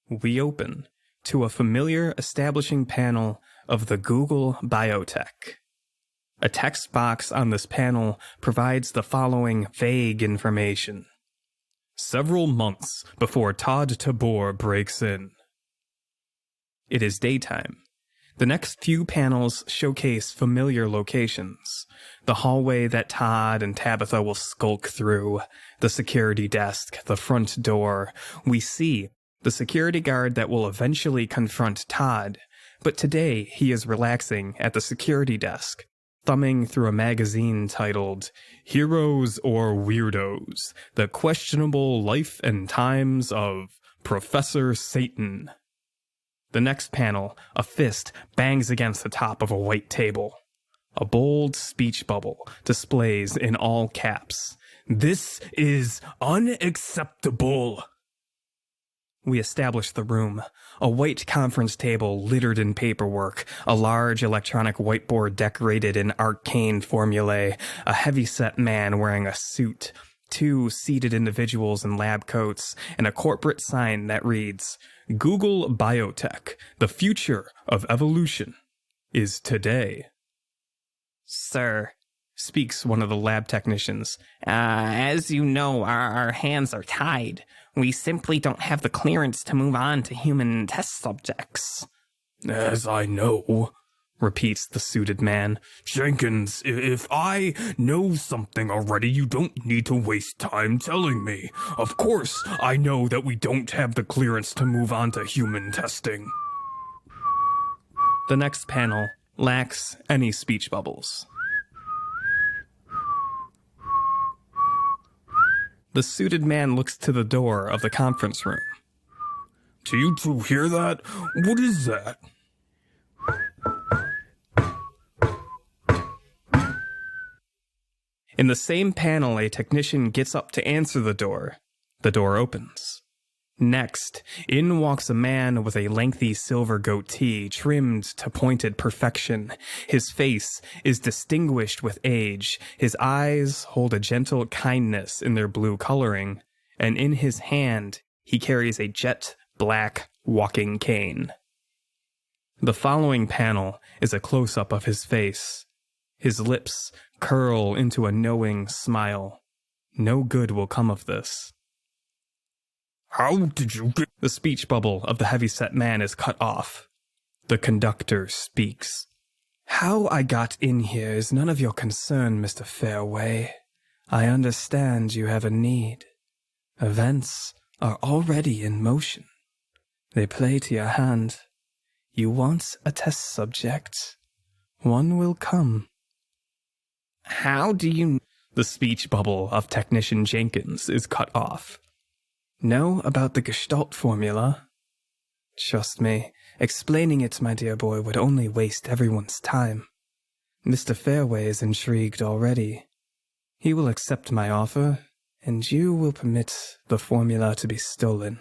we open to a familiar establishing panel of the Google Biotech. A text box on this panel provides the following vague information. Several months before Todd Tabor breaks in. It is daytime. The next few panels showcase familiar locations. The hallway that Todd and Tabitha will skulk through, the security desk, the front door. We see the security guard that will eventually confront Todd, but today he is relaxing at the security desk, thumbing through a magazine titled Heroes or Weirdos, The Questionable Life and Times of Professor Satan. The next panel, a fist bangs against the top of a white table. A bold speech bubble displays in all caps, "This is unacceptable." We establish the room. A white conference table littered in paperwork, a large electronic whiteboard decorated in arcane formulae, a heavyset man wearing a suit, two seated individuals in lab coats, and a corporate sign that reads, Google Biotech, the future of evolution is today. Sir, speaks one of the lab technicians, as you know, our hands are tied. We simply don't have the clearance to move on to human test subjects. As I know, repeats the suited man. Jenkins, if I know something already, you don't need to waste time telling me. Of course, I know that we don't have the clearance to move on to human testing. The next panel lacks any speech bubbles. The suited man looks to the door of the conference room. Do you two hear that? What is that? In the same panel, a technician gets up to answer the door. The door opens. Next, in walks a man with a lengthy silver goatee trimmed to pointed perfection. His face is distinguished with age. His eyes hold a gentle kindness in their blue coloring, and in his hand he carries a jet black walking cane. The following panel is a close-up of his face. His lips curl into a knowing smile. No good will come of this. How did you get... The speech bubble of the heavyset man is cut off. The conductor speaks. How I got in here is none of your concern, Mr. Fairway. I understand you have a need. Events are already in motion. They play to your hand. You want a test subject. One will come. How do you... The speech bubble of Technician Jenkins is cut off. Know about the Gestalt formula? Trust me, explaining it, my dear boy, would only waste everyone's time. Mr. Fairway is intrigued already. He will accept my offer, and you will permit the formula to be stolen.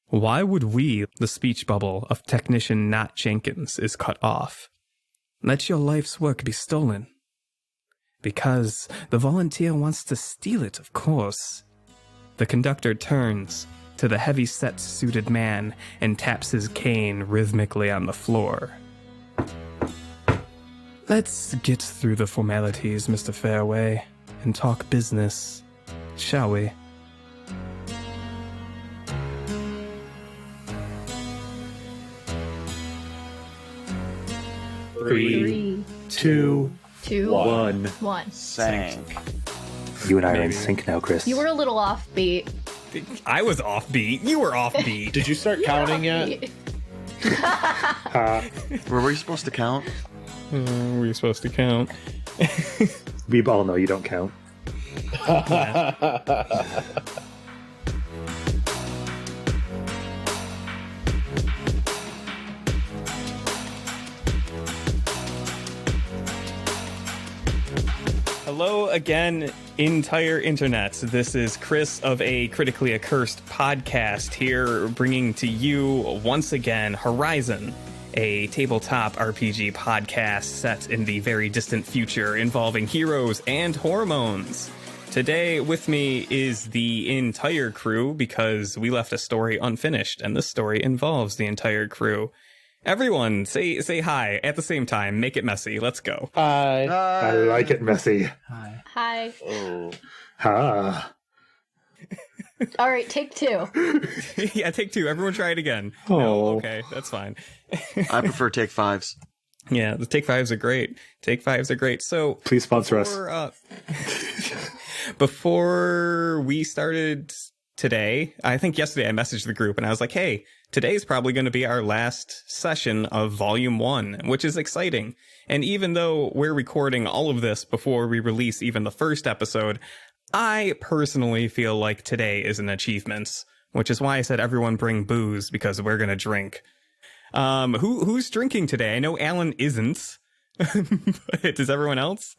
Why would we... The speech bubble of Technician Not Jenkins is cut off. Let your life's work be stolen. Because the volunteer wants to steal it, of course. The conductor turns to the heavy-set suited man and taps his cane rhythmically on the floor. Let's get through the formalities, Mr. Fairway, and talk business, shall we? Three, two, one. Sank. You and I are in sync now, Chris. You were a little offbeat. I was offbeat. You were offbeat. Did you start counting yet? Were we supposed to count? Were you supposed to count? We all know you don't count. Hello again, entire internet. This is Chris of a Critically Accursed podcast here, bringing to you once again Horizon, a tabletop RPG podcast set in the very distant future involving heroes and hormones. Today with me is the entire crew because we left a story unfinished, and this story involves the entire crew. Everyone, say hi at the same time. Make it messy. Let's go. Hi. I like it messy. Hi. Hi. Oh. Ha. All right, take two. Yeah, take two. Everyone try it again. Oh. No, okay, that's fine. I prefer take fives. Yeah, the take fives are great. Take fives are great. So Please sponsor us. Before we started today, I think yesterday I messaged the group and I was like, hey, today's probably going to be our last session of Volume 1, which is exciting. And even though we're recording all of this before we release even the first episode, I personally feel like today is an achievement, which is why I said everyone bring booze, because we're going to drink. Who's drinking today? I know Alan isn't. But does everyone else?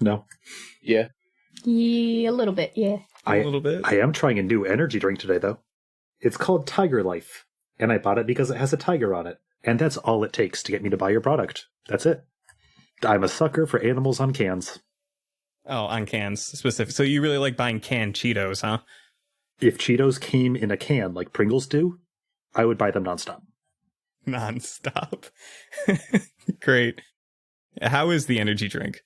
No. Yeah. Yeah, a little bit, yeah. A little bit. I am trying a new energy drink today, though. It's called Tiger Life, and I bought it because it has a tiger on it. And that's all it takes to get me to buy your product. That's it. I'm a sucker for animals on cans. Oh, on cans specific. So you really like buying canned Cheetos, huh? If Cheetos came in a can like Pringles do, I would buy them nonstop. Non-stop. Great. How is the energy drink?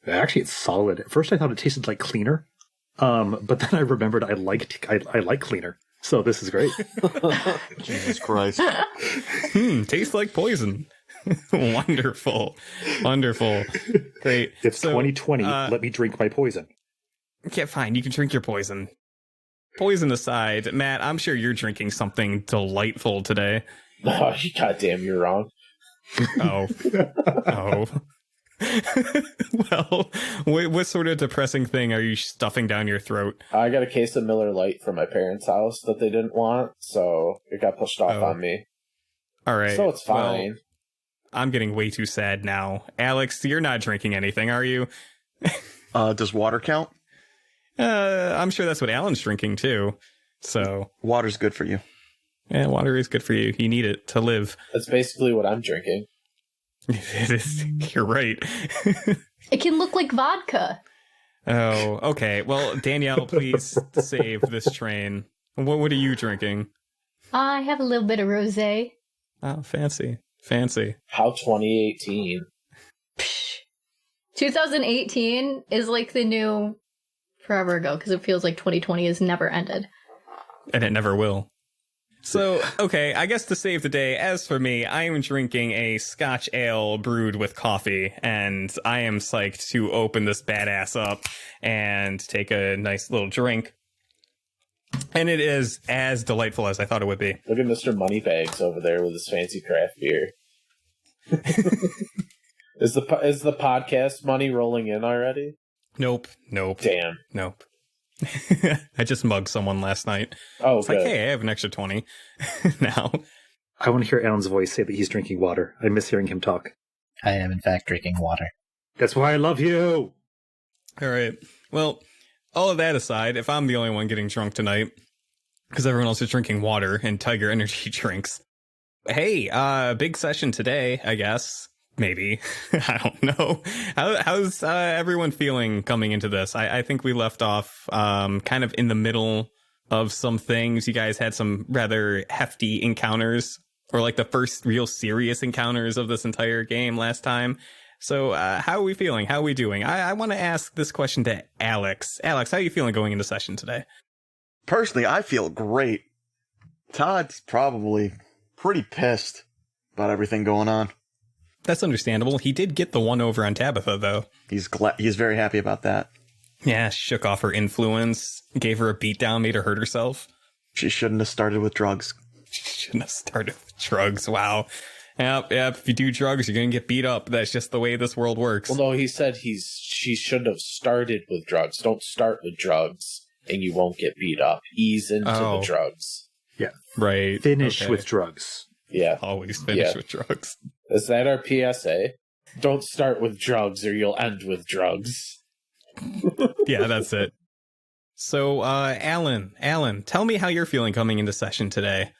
Actually, it's solid. At first, I thought it tasted like cleaner, but then I remembered I like cleaner. So this is great. Jesus Christ. Tastes like poison. Wonderful. Great. It's So, 2020. Let me drink my poison. Okay, fine. You can drink your poison. Poison aside, Matt, I'm sure you're drinking something delightful today. Oh, goddamn, you're wrong. Oh. Oh. Well, what sort of depressing thing are you stuffing down your throat? I got a case of Miller Lite from my parents' house that they didn't want, so it got pushed off on me. All right. So it's fine. Well, I'm getting way too sad now. Alex, you're not drinking anything, are you? Does water count? I'm sure that's what Alan's drinking too. So, Water's good for you. yeah, water is good for you. You need it to live. That's basically what I'm drinking. It is. You're right. It can look like vodka. Oh, okay. Well, Danielle, please save this train. What are you drinking? I have a little bit of rosé. Oh, fancy. Fancy. How 2018? 2018 is like the new forever ago, because it feels like 2020 has never ended. And it never will. So, okay, I guess to save the day, as for me, I am drinking a Scotch ale brewed with coffee, and I am psyched to open this badass up and take a nice little drink. And it is as delightful as I thought it would be. Look at Mr. Moneybags over there with his fancy craft beer. Is the podcast money rolling in already? Nope. Damn. Nope. I just mugged someone last night. Oh, It's good. like, hey, I have an extra 20 now. I want to hear Alan's voice say that he's drinking water. I miss hearing him talk. I am, in fact, drinking water. That's why I love you. All right. Well, all of that aside, if I'm the only one getting drunk tonight, because everyone else is drinking water and Tiger energy drinks. Hey, big session today, I guess. Maybe. I don't know. How's everyone feeling coming into this? I think we left off kind of in the middle of some things. You guys had some rather hefty encounters, or like the first real serious encounters of this entire game last time. So how are we feeling? How are we doing? I want to ask this question to Alex. Alex, how are you feeling going into session today? Personally, I feel great. Todd's probably pretty pissed about everything going on. That's understandable. He did get the one over on Tabitha, though. He's very happy about that. Yeah, shook off her influence, gave her a beatdown, made her hurt herself. She shouldn't have started with drugs. Shouldn't have started with drugs. Wow. Yep. If you do drugs, you're going to get beat up. That's just the way this world works. Well, no, he said she should have started with drugs. Don't start with drugs, and you won't get beat up. Ease into the drugs. Yeah. Right. Finish with drugs. Yeah. Always finish with drugs. Is that our PSA? Don't start with drugs or you'll end with drugs. Yeah, that's it. So, Alan, tell me how you're feeling coming into session today.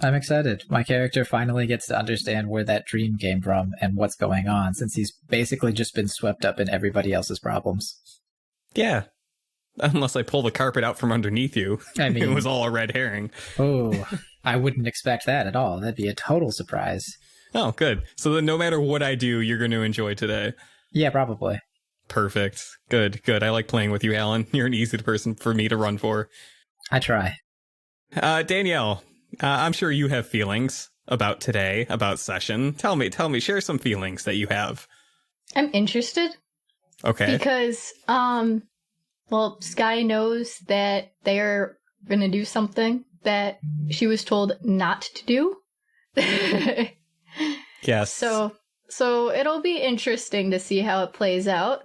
I'm excited. My character finally gets to understand where that dream came from and what's going on, since he's basically just been swept up in everybody else's problems. Yeah. Unless I pull the carpet out from underneath you. I mean, it was all a red herring. Oh, I wouldn't expect that at all. That'd be a total surprise. Oh, good. So then no matter what I do, you're going to enjoy today. Yeah, probably. Perfect. Good. I like playing with you, Alan. You're an easy person for me to run for. I try. Danielle, I'm sure you have feelings about today, about session. Tell me, share some feelings that you have. I'm interested. Okay. Because, well, Sky knows that they're going to do something that she was told not to do. Yes. So it'll be interesting to see how it plays out.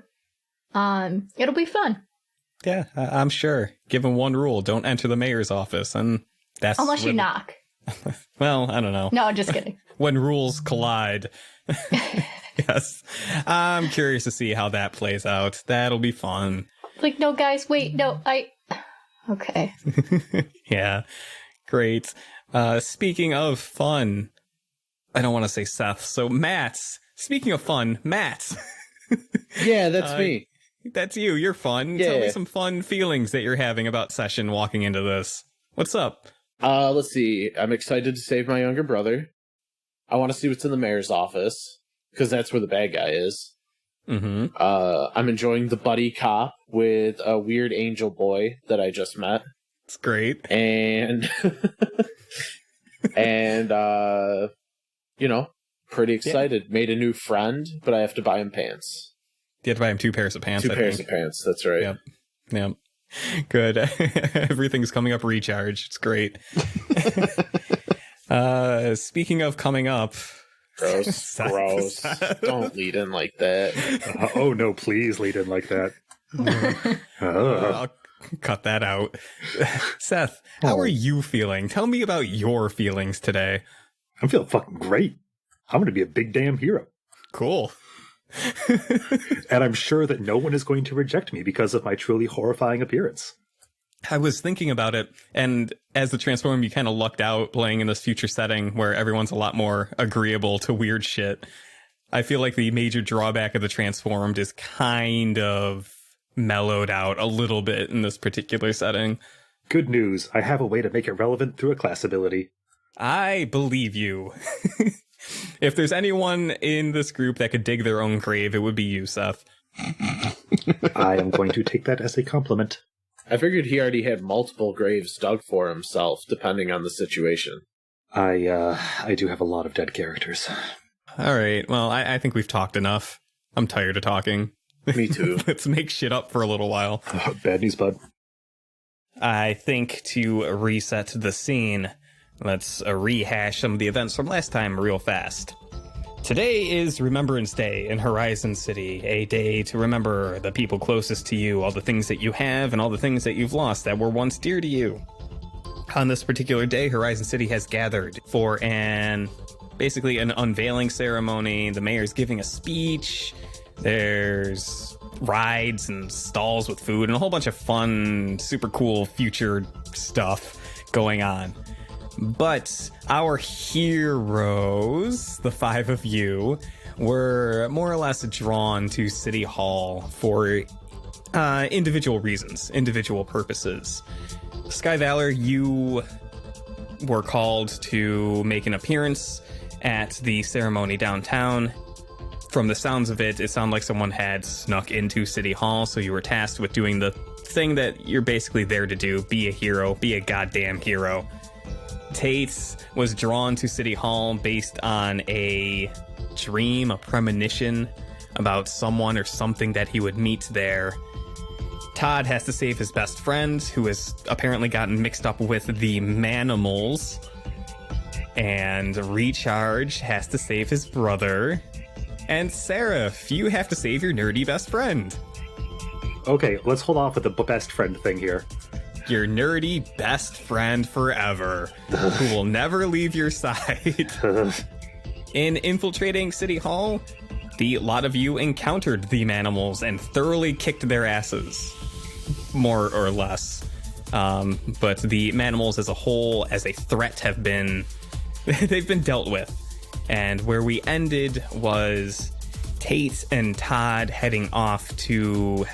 It'll be fun. Yeah, I'm sure. Given one rule, don't enter the mayor's office, and that's... Unless you knock. Well, I don't know. No, just kidding. When rules collide. Yes. I'm curious to see how that plays out. That'll be fun. Like, no, guys, wait, no, Okay. Yeah, great. Speaking of fun, I don't want to say Seth, so Matt. Speaking of fun, Matt. Yeah, that's me. That's you. You're fun. Yeah. Tell me some fun feelings that you're having about session walking into this. What's up? Let's see. I'm excited to save my younger brother. I want to see what's in the mayor's office, because that's where the bad guy is. Mm-hmm. I'm enjoying the buddy cop with a weird angel boy that I just met. It's great. And, pretty excited. Yeah. Made a new friend, but I have to buy him pants. You have to buy him 2 pairs of pants, Two pairs of pants, that's right. Yep. Good. Everything's coming up recharge. It's great. Speaking of coming up... Gross. Don't lead in like that. Oh, no, please lead in like that. I'll cut that out. Seth, how are you feeling? Tell me about your feelings today. I'm feeling fucking great. I'm going to be a big damn hero. Cool. And I'm sure that no one is going to reject me because of my truly horrifying appearance. I was thinking about it, and as the Transform, you kind of lucked out playing in this future setting where everyone's a lot more agreeable to weird shit. I feel like the major drawback of the Transformed is kind of mellowed out a little bit in this particular setting. Good news. I have a way to make it relevant through a class ability. I believe you. If there's anyone in this group that could dig their own grave, it would be you, Seth. I am going to take that as a compliment. I figured he already had multiple graves dug for himself, depending on the situation. I do have a lot of dead characters. All right. Well, I think we've talked enough. I'm tired of talking. Me too. Let's make shit up for a little while. Bad news, bud. I think to reset the scene, let's rehash some of the events from last time real fast. Today is Remembrance Day in Horizon City, a day to remember the people closest to you, all the things that you have, and all the things that you've lost that were once dear to you. On this particular day, Horizon City has gathered for basically an unveiling ceremony. The mayor's giving a speech. There's rides and stalls with food and a whole bunch of fun, super cool future stuff going on. But our heroes, the 5 of you, were more or less drawn to City Hall for individual reasons, individual purposes. Sky Valor, you were called to make an appearance at the ceremony downtown. From the sounds of it, it sounded like someone had snuck into City Hall, so you were tasked with doing the thing that you're basically there to do, be a hero, be a goddamn hero. Tate was drawn to City Hall based on a dream, a premonition about someone or something that he would meet there. Todd has to save his best friend, who has apparently gotten mixed up with the Manimals. And Recharge has to save his brother. And Seraph, you have to save your nerdy best friend. Okay, let's hold off with the best friend thing here. Your nerdy best friend forever, who will never leave your side. In infiltrating City Hall, the lot of you encountered the Manimals and thoroughly kicked their asses. More or less. But the Manimals as a whole, as a threat, have been... they've been dealt with. And where we ended was Tate and Todd head up to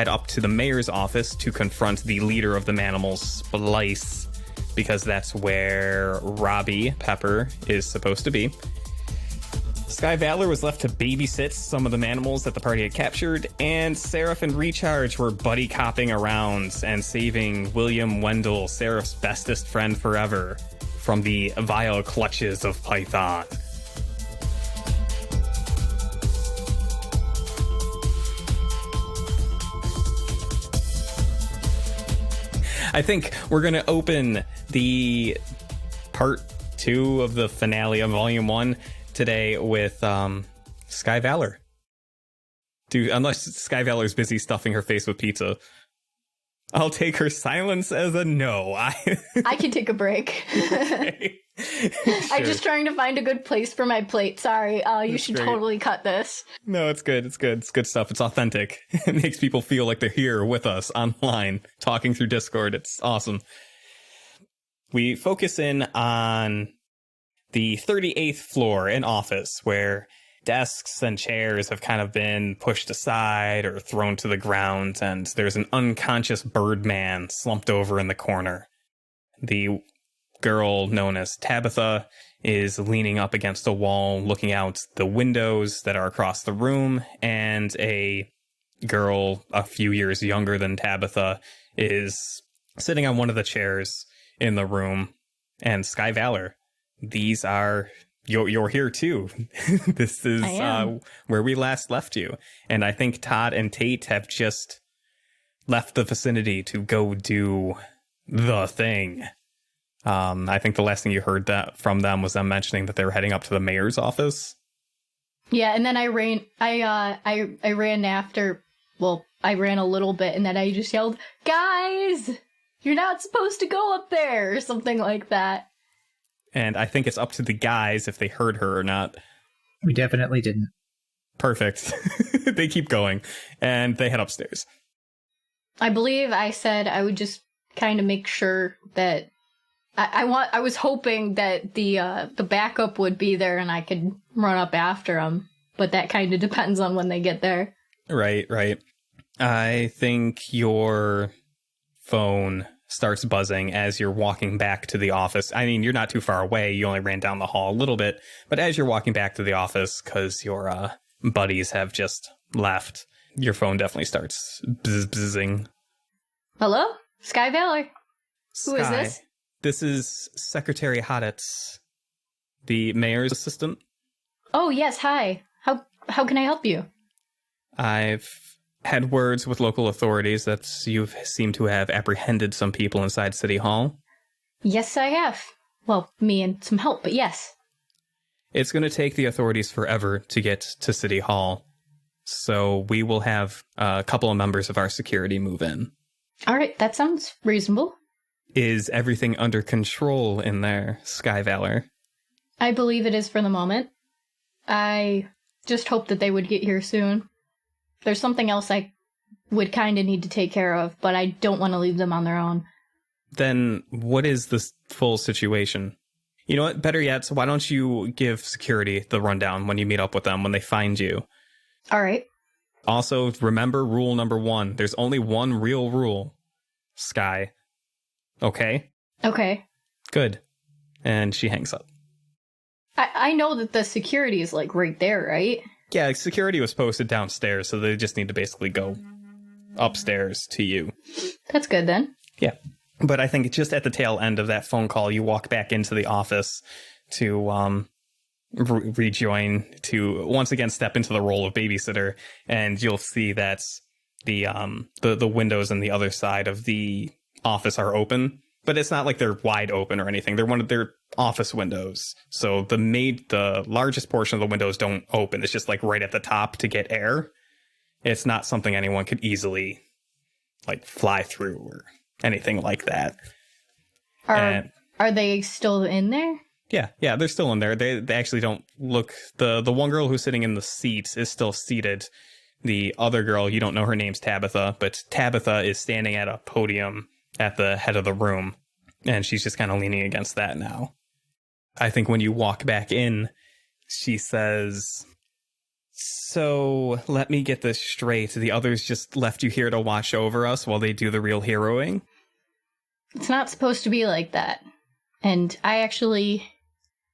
the mayor's office to confront the leader of the Manimals, Splice, because that's where Robbie Pepper is supposed to be. Sky Valor was left to babysit some of the Manimals that the party had captured, and Seraph and Recharge were buddy copping around and saving William Wendell, Seraph's bestest friend forever, from the vile clutches of Python. I think we're going to open the part 2 of the finale of Volume 1 today with Sky Valor. Unless Sky Valor's busy stuffing her face with pizza. I'll take her silence as a no. I can take a break. Okay. I'm just trying to find a good place for my plate. Sorry, you should totally cut this. No, it's good. It's good. It's good stuff. It's authentic. It makes people feel like they're here with us online, talking through Discord. It's awesome. We focus in on the 38th floor, an office where desks and chairs have kind of been pushed aside or thrown to the ground, and there's an unconscious Birdman slumped over in the corner. The girl known as Tabitha is leaning up against a wall, looking out the windows that are across the room, and a girl a few years younger than Tabitha is sitting on one of the chairs in the room. And Sky Valor, these are... You're here too. This is where we last left you. And I think Todd and Tate have just left the vicinity to go do the thing. I think the last thing you heard from them was them mentioning that they were heading up to the mayor's office. Yeah, and then I ran after. Well, I ran a little bit, and then I just yelled, "Guys, you're not supposed to go up there," or something like that. And I think it's up to the guys if they heard her or not. We definitely didn't. Perfect. They keep going, and they head upstairs. I believe I said I would just kind of make sure that I was hoping that the backup would be there and I could run up after them, but that kind of depends on when they get there. Right. I think your phone starts buzzing as you're walking back to the office. I mean, you're not too far away. You only ran down the hall a little bit, but as you're walking back to the office, because your buddies have just left, your phone definitely starts buzzing. Hello? Sky Valor. Who is this? This is Secretary Hodditz, the mayor's assistant. Oh, yes, hi. How can I help you? I've had words with local authorities that you seem to have apprehended some people inside City Hall. Yes, I have. Well, me and some help, but yes. It's going to take the authorities forever to get to City Hall, so we will have a couple of members of our security move in. All right, that sounds reasonable. Is everything under control in there, Sky Valor? I believe it is for the moment. I just hope that they would get here soon. There's something else I would kind of need to take care of, but I don't want to leave them on their own. Then what is the full situation? You know what? Better yet, so why don't you give security the rundown when you meet up with them, when they find you? All right. Also, remember rule number 1. There's only one real rule, Sky. Okay? Okay. Good. And she hangs up. I know that the security is, like, right there, right? Yeah, security was posted downstairs, so they just need to basically go upstairs to you. That's good, then. Yeah. But I think just at the tail end of that phone call, you walk back into the office to rejoin, to once again step into the role of babysitter, and you'll see that the windows on the other side of the office are open. But it's not like they're wide open or anything. They're one of their office windows. So the largest portion of the windows don't open. It's just like right at the top to get air. It's not something anyone could easily like fly through or anything like that. Are they still in there? Yeah, they're still in there. They actually don't look. The one girl who's sitting in the seat is still seated. The other girl, you don't know her name's Tabitha, but Tabitha is standing at a podium at the head of the room, and she's just kind of leaning against that now. I think when you walk back in, she says, So let me get this straight. The others just left you here to watch over us while they do the real heroing? It's not supposed to be like that. And I actually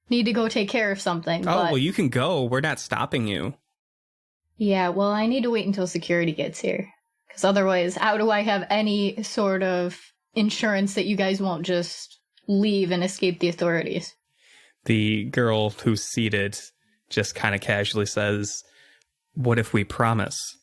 need to go take care of something. Oh, well, you can go. We're not stopping you. Yeah, well, I need to wait until security gets here. Because otherwise, how do I have any sort of insurance that you guys won't just leave and escape the authorities? The girl who's seated just kind of casually says, "What if we promise?"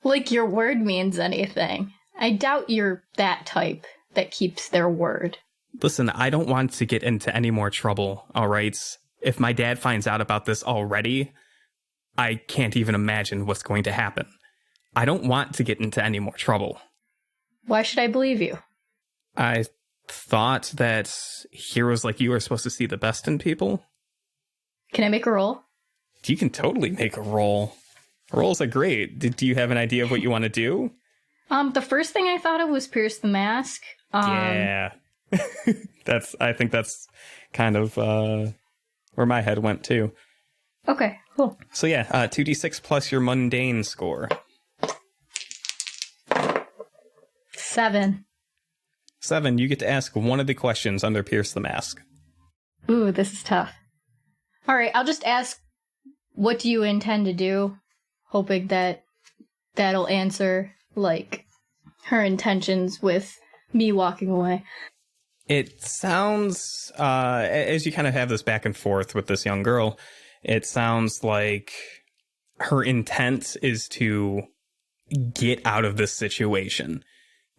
Like your word means anything. I doubt you're that type that keeps their word. Listen, I don't want to get into any more trouble, all right? If my dad finds out about this already, I can't even imagine what's going to happen. I don't want to get into any more trouble. Why should I believe you? I thought that heroes like you are supposed to see the best in people. Can I make a roll? You can totally make a roll. Rolls are great. Do you have an idea of what you want to do? The first thing I thought of was pierce the mask. Yeah. I think that's kind of where my head went too. Okay, cool. So yeah, 2d6 plus your mundane score. 7. 7, you get to ask one of the questions under Pierce the Mask. Ooh, this is tough. All right, I'll just ask, what do you intend to do? Hoping that that'll answer, like, her intentions with me walking away. It sounds, as you kind of have this back and forth with this young girl, it sounds like her intent is to get out of this situation.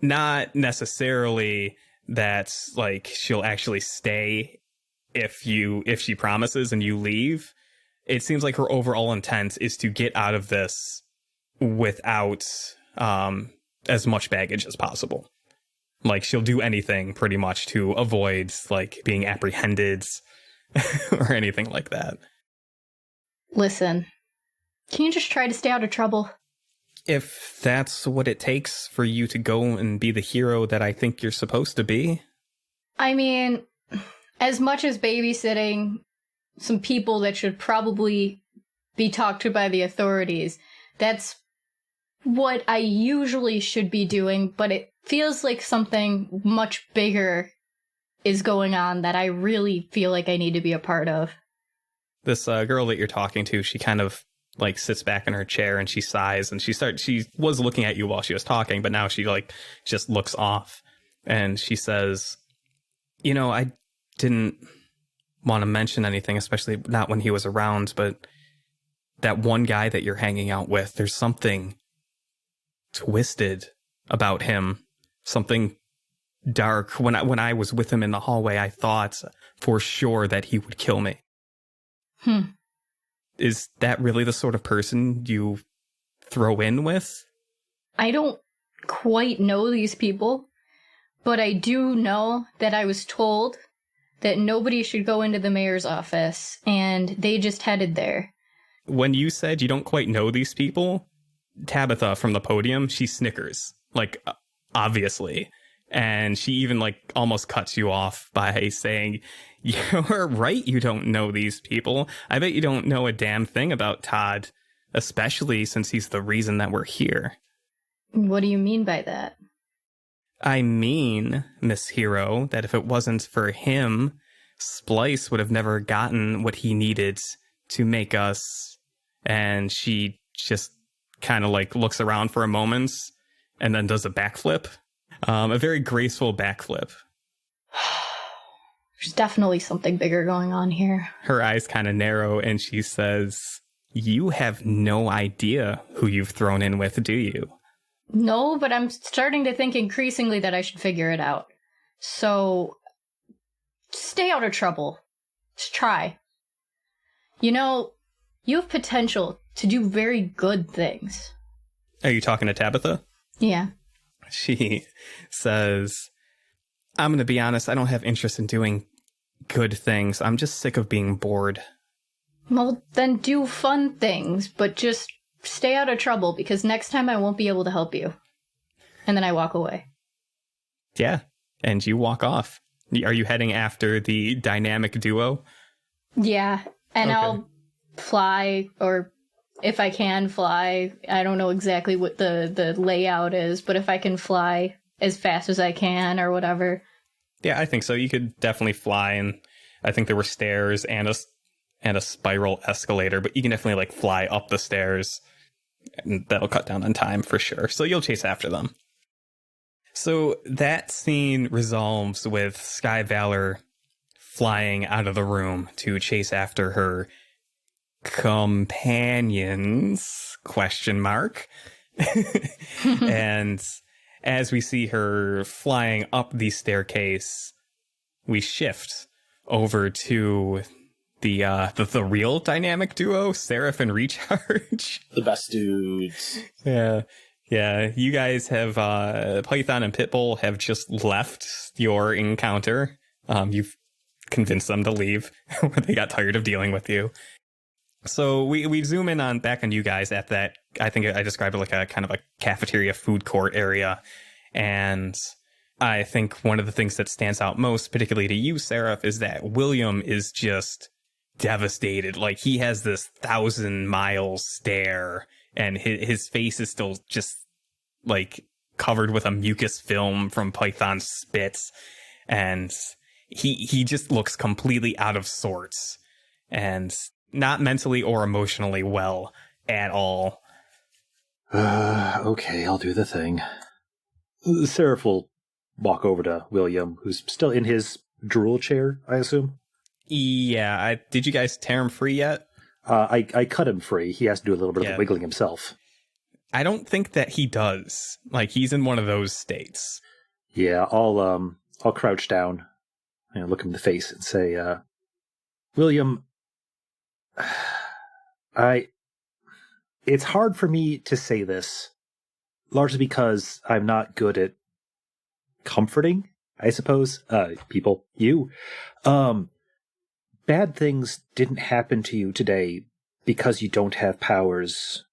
Not necessarily that, like, she'll actually stay if she promises and you leave. It seems like her overall intent is to get out of this without as much baggage as possible. Like, she'll do anything pretty much to avoid, like, being apprehended or anything like that. Listen, can you just try to stay out of trouble? If that's what it takes for you to go and be the hero that I think you're supposed to be. I mean, as much as babysitting some people that should probably be talked to by the authorities, that's what I usually should be doing, but it feels like something much bigger is going on that I really feel like I need to be a part of. This girl that you're talking to, she kind of like sits back in her chair and she sighs and she was looking at you while she was talking, but now she like just looks off and she says, "You know, I didn't want to mention anything, especially not when he was around, but that one guy that you're hanging out with, there's something twisted about him, something dark. When I was with him in the hallway, I thought for sure that he would kill me." Is that really the sort of person you throw in with? I don't quite know these people, but I do know that I was told that nobody should go into the mayor's office, and they just headed there. When you said you don't quite know these people, Tabitha from the podium, she snickers, like, obviously. And she even, like, almost cuts you off by saying, "You're right, you don't know these people. I bet you don't know a damn thing about Todd, especially since he's the reason that we're here." What do you mean by that? I mean, Miss Hero, that if it wasn't for him, Splice would have never gotten what he needed to make us. And she just kind of, like, looks around for a moment and then does a backflip. A very graceful backflip. There's definitely something bigger going on here. Her eyes kind of narrow and she says, "You have no idea who you've thrown in with, do you?" No, but I'm starting to think increasingly that I should figure it out. So, stay out of trouble. Just try. You know, you have potential to do very good things. Are you talking to Tabitha? Yeah. She says, "I'm going to be honest, I don't have interest in doing good things. I'm just sick of being bored." Well, then do fun things, but just stay out of trouble, because next time I won't be able to help you. And then I walk away. Yeah, and you walk off. Are you heading after the dynamic duo? Yeah, and Okay. fly, or if I can fly, I don't know exactly what the layout is, but if I can fly as fast as I can or whatever. Yeah, I think so. You could definitely fly, and I think there were stairs and a spiral escalator, but you can definitely like fly up the stairs, and that'll cut down on time for sure. So you'll chase after them. So that scene resolves with Sky Valor flying out of the room to chase after her companions, ? And as we see her flying up the staircase, we shift over to the real dynamic duo, Seraph and Recharge. The best dudes. Yeah. You guys have Python and Pitbull have just left your encounter. You've convinced them to leave. They got tired of dealing with you. So we zoom in back on you guys at that. I think I described it like a kind of a cafeteria food court area. And I think one of the things that stands out most, particularly to you, Seraph, is that William is just devastated. Like, he has this 1,000-mile stare, and his face is still just like covered with a mucus film from Python's spits, and he just looks completely out of sorts and not mentally or emotionally well at all. Okay, I'll do the thing. Seraph will walk over to William, who's still in his drool chair, I assume. Yeah, did you guys tear him free yet? I cut him free. He has to do a little bit of the wiggling himself. I don't think that he does. Like, he's in one of those states. Yeah, I'll crouch down and look him in the face and say, William, it's hard for me to say this, largely because I'm not good at comforting, I suppose, people, you. Bad things didn't happen to you today because you don't have powers.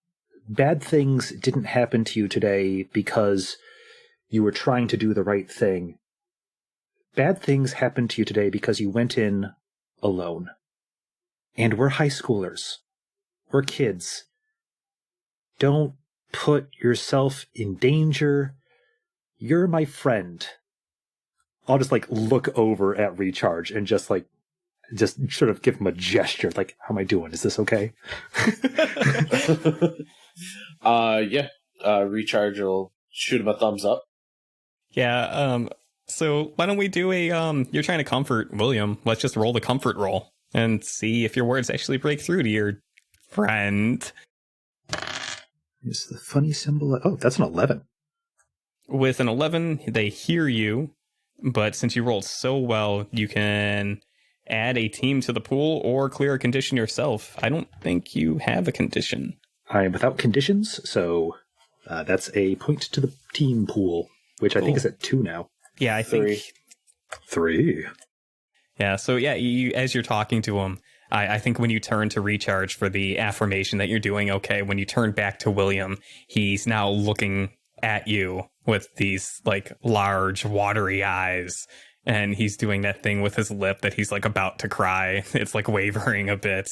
Bad things didn't happen to you today because you were trying to do the right thing. Bad things happened to you today because you went in alone. And we're high schoolers. We're kids. Don't put yourself in danger. You're my friend. I'll just look over at Recharge and just sort of give him a gesture, like, how am I doing? Is this okay? Recharge will shoot him a thumbs up. Yeah, so why don't we do you're trying to comfort William. Let's just roll the comfort roll and see if your words actually break through to your friend. Is the funny symbol... Oh, that's an 11. With an 11, they hear you, but since you rolled so well, you can add a team to the pool or clear a condition yourself. I don't think you have a condition. I am without conditions, so that's a point to the team pool, which I think is at 2 now. Yeah, I think... 3. Yeah, so yeah, as you're talking to him, I think when you turn to Recharge for the affirmation that you're doing okay, when you turn back to William, he's now looking at you with these large watery eyes, and he's doing that thing with his lip that he's about to cry. It's wavering a bit.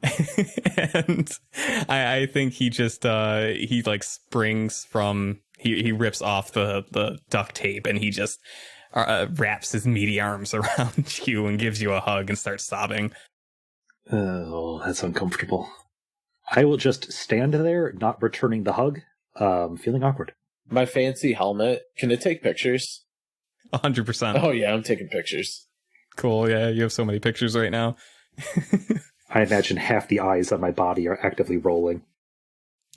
And I think he just he springs from he rips off the duct tape, and he just wraps his meaty arms around you and gives you a hug and starts sobbing. Oh, that's uncomfortable. I will just stand there, not returning the hug, feeling awkward. My fancy helmet, can it take pictures? 100%. Oh yeah, I'm taking pictures. Cool, yeah, you have so many pictures right now. I imagine half the eyes on my body are actively rolling.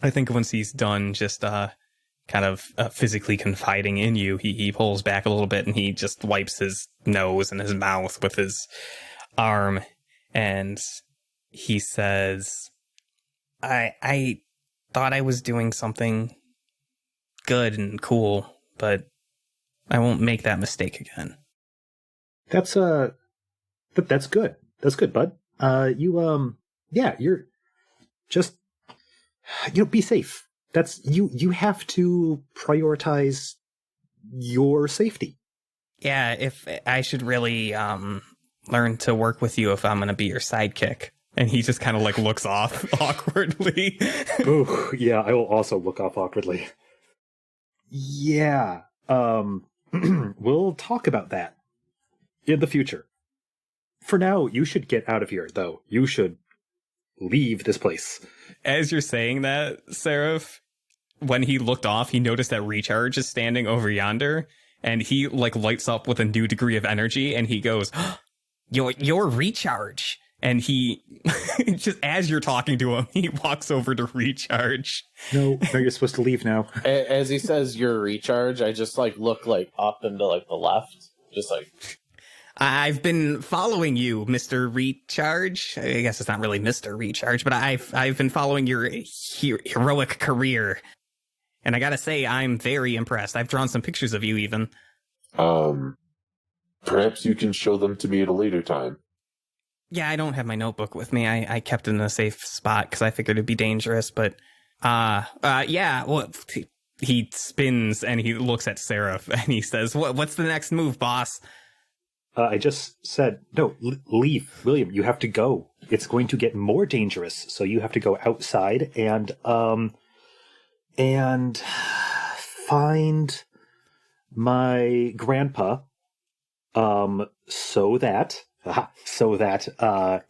I think once he's done just kind of physically confiding in you, he pulls back a little bit and he just wipes his nose and his mouth with his arm, and he says, I thought I was doing something good and cool, but I won't make that mistake again. That's good. That's good, bud. You're just, be safe. That's you have to prioritize your safety. Yeah, if I should really learn to work with you if I'm going to be your sidekick. And he just kind of like looks off awkwardly. Ooh, yeah, I will also look off awkwardly. Yeah, we'll talk about that in the future. For now, you should get out of here, though. You should leave this place. As you're saying that, Seraph, when he looked off, he noticed that Recharge is standing over yonder, and he like lights up with a new degree of energy, and he goes, "You're Recharge." And he, just as you're talking to him, he walks over to Recharge. No, you're supposed to leave now. As he says, "Your Recharge," I just like look like up and to like the left, just like. I've been following you, Mr. Recharge. I guess it's not really Mr. Recharge, but I've been following your heroic career. And I gotta say, I'm very impressed. I've drawn some pictures of you, even. Perhaps you can show them to me at a later time. Yeah, I don't have my notebook with me. I kept it in a safe spot because I figured it'd be dangerous, but, yeah, well, he spins and he looks at Seraph and he says, what's the next move, boss? I just said, no, leave. William, you have to go. It's going to get more dangerous, so you have to go outside and find my grandpa, so that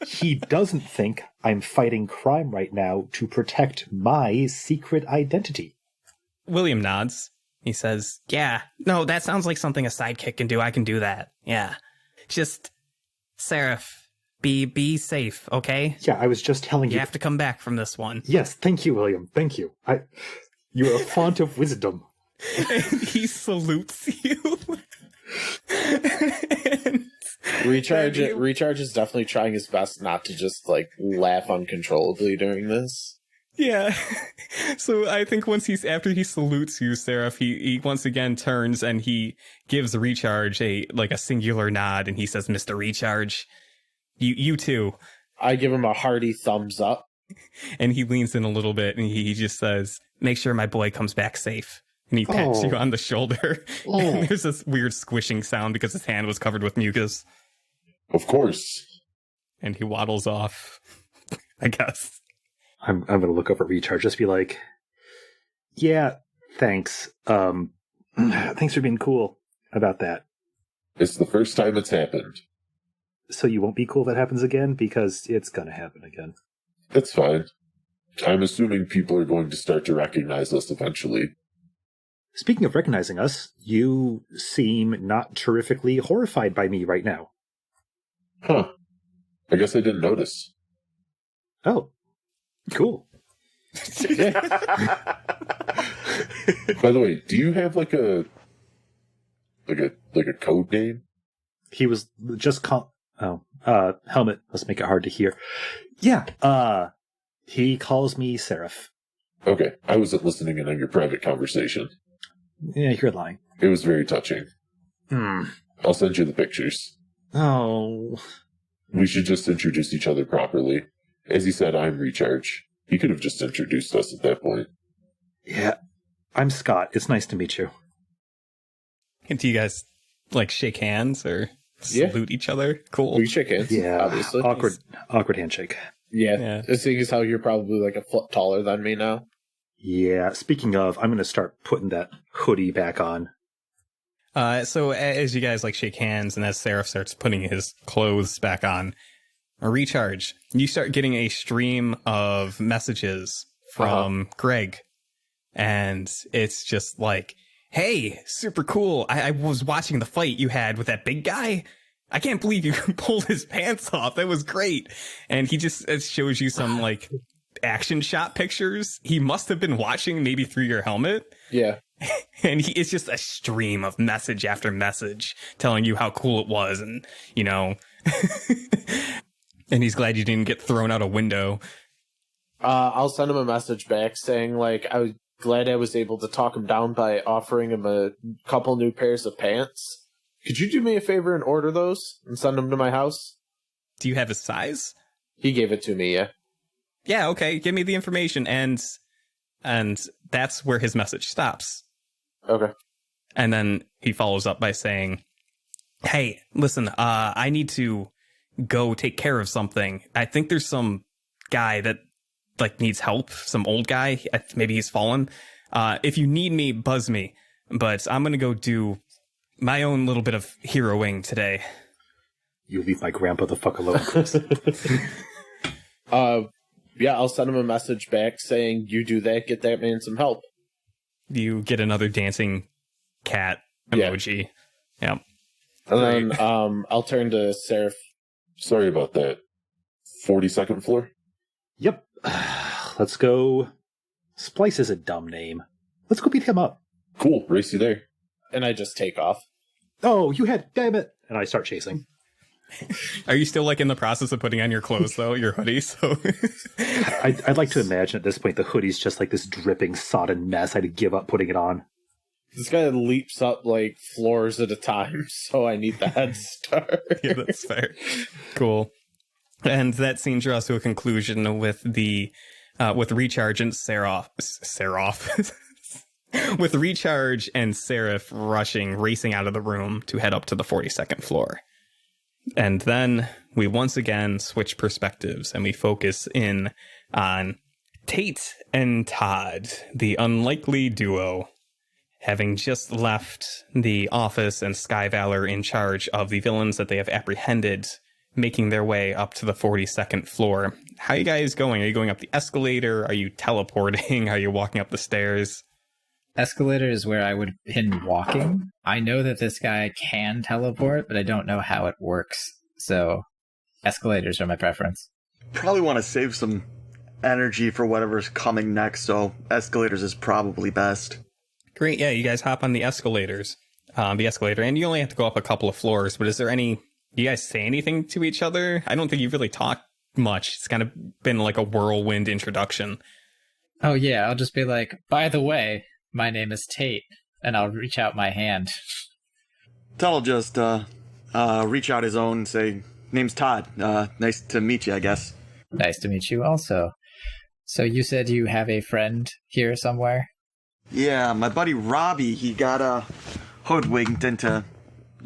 he doesn't think I'm fighting crime right now to protect my secret identity. William nods. He says, yeah, no, that sounds like something a sidekick can do. I can do that. Yeah. Just, Seraph, be safe, okay? Yeah, I was just telling you. You have to come back from this one. Yes, thank you, William. Thank you. You're a font of wisdom. And he salutes you. Recharge is definitely trying his best not to just like laugh uncontrollably during this. Yeah. So I think after he salutes you, Seraph, he once again turns and he gives Recharge a singular nod and he says, Mr. Recharge, you too. I give him a hearty thumbs up. And he leans in a little bit and he just says, make sure my boy comes back safe. And he pats you on the shoulder. Oh. And there's this weird squishing sound because his hand was covered with mucus. Of course. And he waddles off, I guess. I'm going to look over at Recharge, just be like, yeah, thanks. Thanks for being cool about that. It's the first time it's happened. So you won't be cool if that happens again? Because it's going to happen again. That's fine. I'm assuming people are going to start to recognize us eventually. Speaking of recognizing us, you seem not terrifically horrified by me right now. Huh. I guess I didn't notice. Oh. Cool. By the way, do you have like a code name? He was just Helmet. Let's make it hard to hear. Yeah. He calls me Seraph. Okay, I wasn't listening in on your private conversation. Yeah, you're lying. It was very touching. I'll send you the pictures. Oh. We should just introduce each other properly. As he said, I'm Recharge. He could have just introduced us at that point. Yeah. I'm Scott. It's nice to meet you. And do you guys, shake hands or salute each other? Cool. We shake hands, yeah, obviously. Awkward handshake. Yeah. Seeing as how you're probably a foot taller than me now. Yeah. Speaking of, I'm going to start putting that hoodie back on. So as you guys shake hands and as Seraph starts putting his clothes back on, Recharge, you start getting a stream of messages from Greg. And it's just like, hey, super cool. I was watching the fight you had with that big guy. I can't believe you pulled his pants off. That was great. And he just shows you some action shot pictures. He must have been watching maybe through your helmet. Yeah. And it's just a stream of message after message telling you how cool it was. And, and he's glad you didn't get thrown out a window. I'll send him a message back saying, I was glad I was able to talk him down by offering him a couple new pairs of pants. Could you do me a favor and order those and send them to my house? Do you have his size? He gave it to me, yeah. Yeah, okay. Give me the information. And that's where his message stops. Okay. And then he follows up by saying, hey, listen, I need to go take care of something. I think there's some guy that like needs help, some old guy. Maybe he's fallen. If you need me, buzz me. But I'm going to go do my own little bit of heroing today. You leave my grandpa the fuck alone, Chris. Yeah, I'll send him a message back saying, you do that, get that man some help. You get another dancing cat emoji. Yeah. And then I'll turn to Seraph. Sorry about that. 42nd floor? Yep. Let's go. Splice is a dumb name. Let's go beat him up. Cool, race you there. And I just take off. Oh, you had, damn it. And I start chasing. Are you still like in the process of putting on your clothes though, your hoodie? So I'd like to imagine at this point the hoodie's just like this dripping, sodden mess. I'd give up putting it on. This guy leaps up like floors at a time, so I need the head start. Yeah, that's fair. Cool. And that scene draws to a conclusion with the with Recharge and Seraph. With Recharge and Seraph racing out of the room to head up to the 42nd floor. And then we once again switch perspectives and we focus in on Tate and Todd, the unlikely duo, having just left the office and Sky Valor in charge of the villains that they have apprehended, making their way up to the 42nd floor. How are you guys going? Are you going up the escalator? Are you teleporting? Are you walking up the stairs? Escalator is where I would have been walking. I know that this guy can teleport, but I don't know how it works. So escalators are my preference. Probably want to save some energy for whatever's coming next, so escalators is probably best. Great, yeah, you guys hop on the escalators. The escalator, and you only have to go up a couple of floors, but is there any... Do you guys say anything to each other? I don't think you've really talked much. It's kind of been like a whirlwind introduction. Oh yeah, I'll just be like, by the way, my name is Tate, and I'll reach out my hand. Todd'll just reach out his own and say, name's Todd. Nice to meet you, I guess. Nice to meet you also. So you said you have a friend here somewhere? Yeah, my buddy Robbie, he got hoodwinked into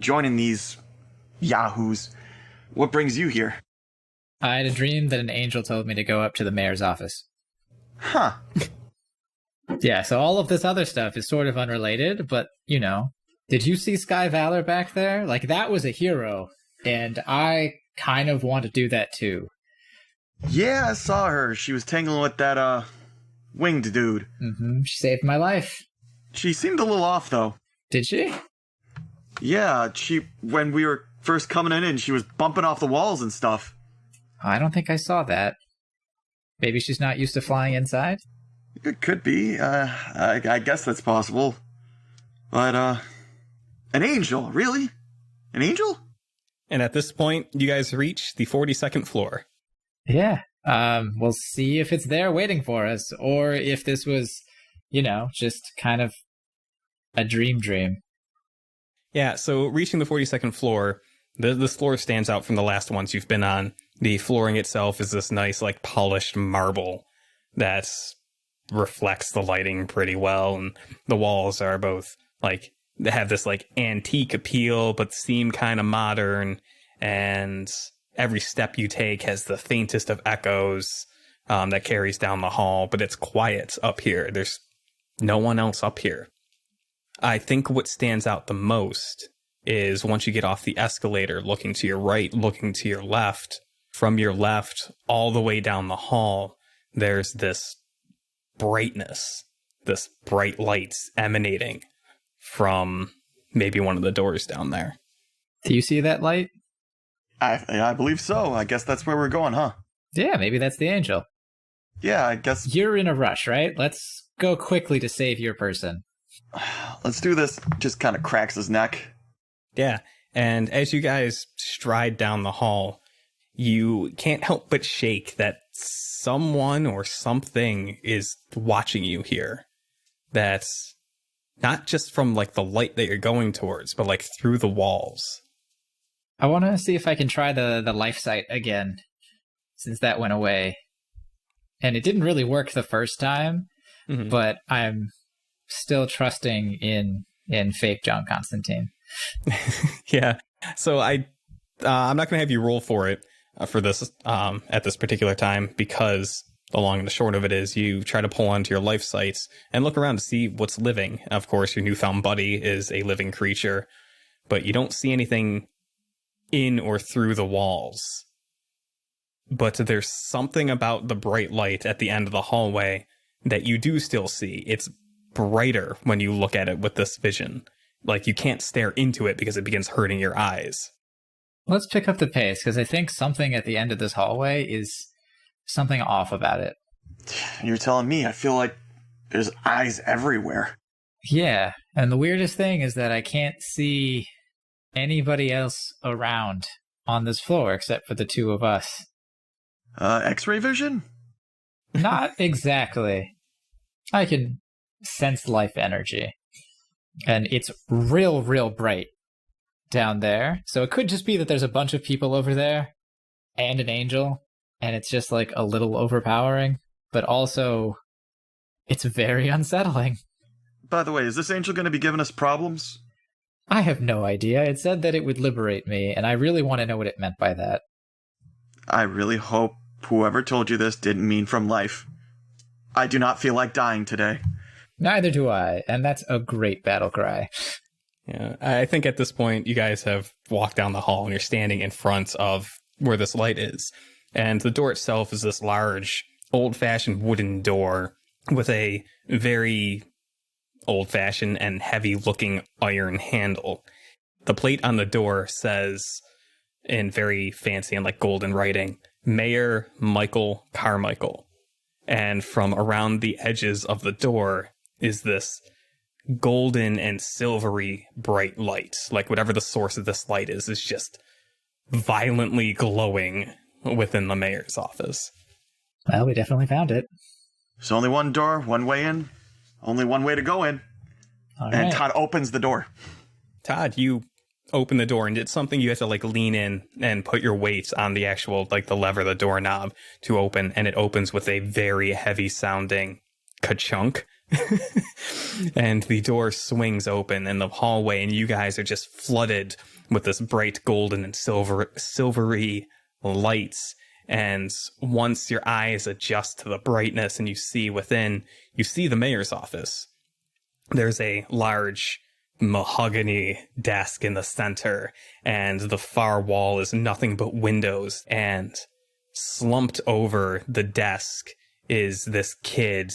joining these yahoos. What brings you here? I had a dream that an angel told me to go up to the mayor's office. Huh. Yeah, so all of this other stuff is sort of unrelated, but, you know, did you see Sky Valor back there? Like, that was a hero, and I kind of want to do that too. Yeah, I saw her. She was tangling with that, winged dude. Mm-hmm. She saved my life. She seemed a little off, though. Did she? Yeah, when we were first coming in, she was bumping off the walls and stuff. I don't think I saw that. Maybe she's not used to flying inside? It could be. I guess that's possible. But, an angel, really? An angel? And at this point, you guys reach the 42nd floor. Yeah. We'll see if it's there waiting for us, or if this was, you know, just kind of a dream. Yeah, so reaching the 42nd floor, this floor stands out from the last ones you've been on. The flooring itself is this nice, like, polished marble that reflects the lighting pretty well, and the walls are both, like, they have this, like, antique appeal, but seem kind of modern, and every step you take has the faintest of echoes that carries down the hall, but it's quiet up here. There's no one else up here. I think what stands out the most is once you get off the escalator, looking to your right, looking to your left, from your left all the way down the hall, there's this brightness, this bright lights emanating from maybe one of the doors down there. Do you see that light? I believe so. I guess that's where we're going, huh? Yeah, maybe that's the angel. Yeah, I guess. You're in a rush, right? Let's go quickly to save your person. Let's do this. Just kind of cracks his neck. Yeah, and as you guys stride down the hall, you can't help but shake that someone or something is watching you here. That's not just from, like, the light that you're going towards, but, like, through the walls. I want to see if I can try the life sight again, since that went away. And it didn't really work the first time, but I'm still trusting in fake John Constantine. Yeah, so I I'm not going to have you roll for it for this at this particular time, because the long and the short of it is you try to pull onto your life sights and look around to see what's living. Of course, your newfound buddy is a living creature, but you don't see anything in or through the walls. But there's something about the bright light at the end of the hallway that you do still see. It's brighter when you look at it with this vision. Like, you can't stare into it because it begins hurting your eyes. Let's pick up the pace, because I think something at the end of this hallway is something off about it. You're telling me. I feel like there's eyes everywhere. Yeah, and the weirdest thing is that I can't see anybody else around on this floor except for the two of us. X-ray vision? Not exactly. I can sense life energy. And it's real bright down there. So it could just be that there's a bunch of people over there and an angel, and it's just like a little overpowering, but also it's very unsettling. By the way, is this angel going to be giving us problems? I have no idea. It said that it would liberate me, and I really want to know what it meant by that. I really hope whoever told you this didn't mean from life. I do not feel like dying today. Neither do I, and that's a great battle cry. Yeah, I think at this point you guys have walked down the hall and you're standing in front of where this light is. And the door itself is this large, old-fashioned wooden door with a very old-fashioned and heavy-looking iron handle. The plate on the door says, in very fancy and like golden writing, Mayor Michael Carmichael. And from around the edges of the door is this golden and silvery bright light. Like, whatever the source of this light is just violently glowing within the mayor's office. Well, we definitely found it. There's only one door, one way in, only one way to go in. All and right. Todd opens the door. Todd, you open the door, and it's something you have to like lean in and put your weight on the actual like the lever, the doorknob to open, and it opens with a very heavy sounding ka-chunk. And the door swings open in the hallway, and you guys are just flooded with this bright golden and silvery lights. And once your eyes adjust to the brightness and you see within, you see the mayor's office. There's a large mahogany desk in the center, and the far wall is nothing but windows, and slumped over the desk is this kid,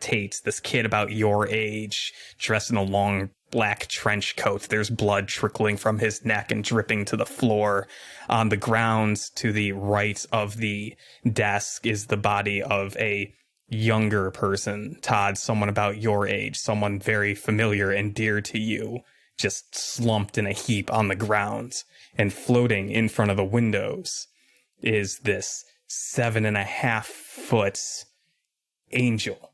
Tate, this kid about your age, dressed in a long black trench coat. There's blood trickling from his neck and dripping to the floor. On the ground to the right of the desk is the body of a younger person, Todd, someone about your age, someone very familiar and dear to you, just slumped in a heap on the ground. And floating in front of the windows is this 7.5-foot angel,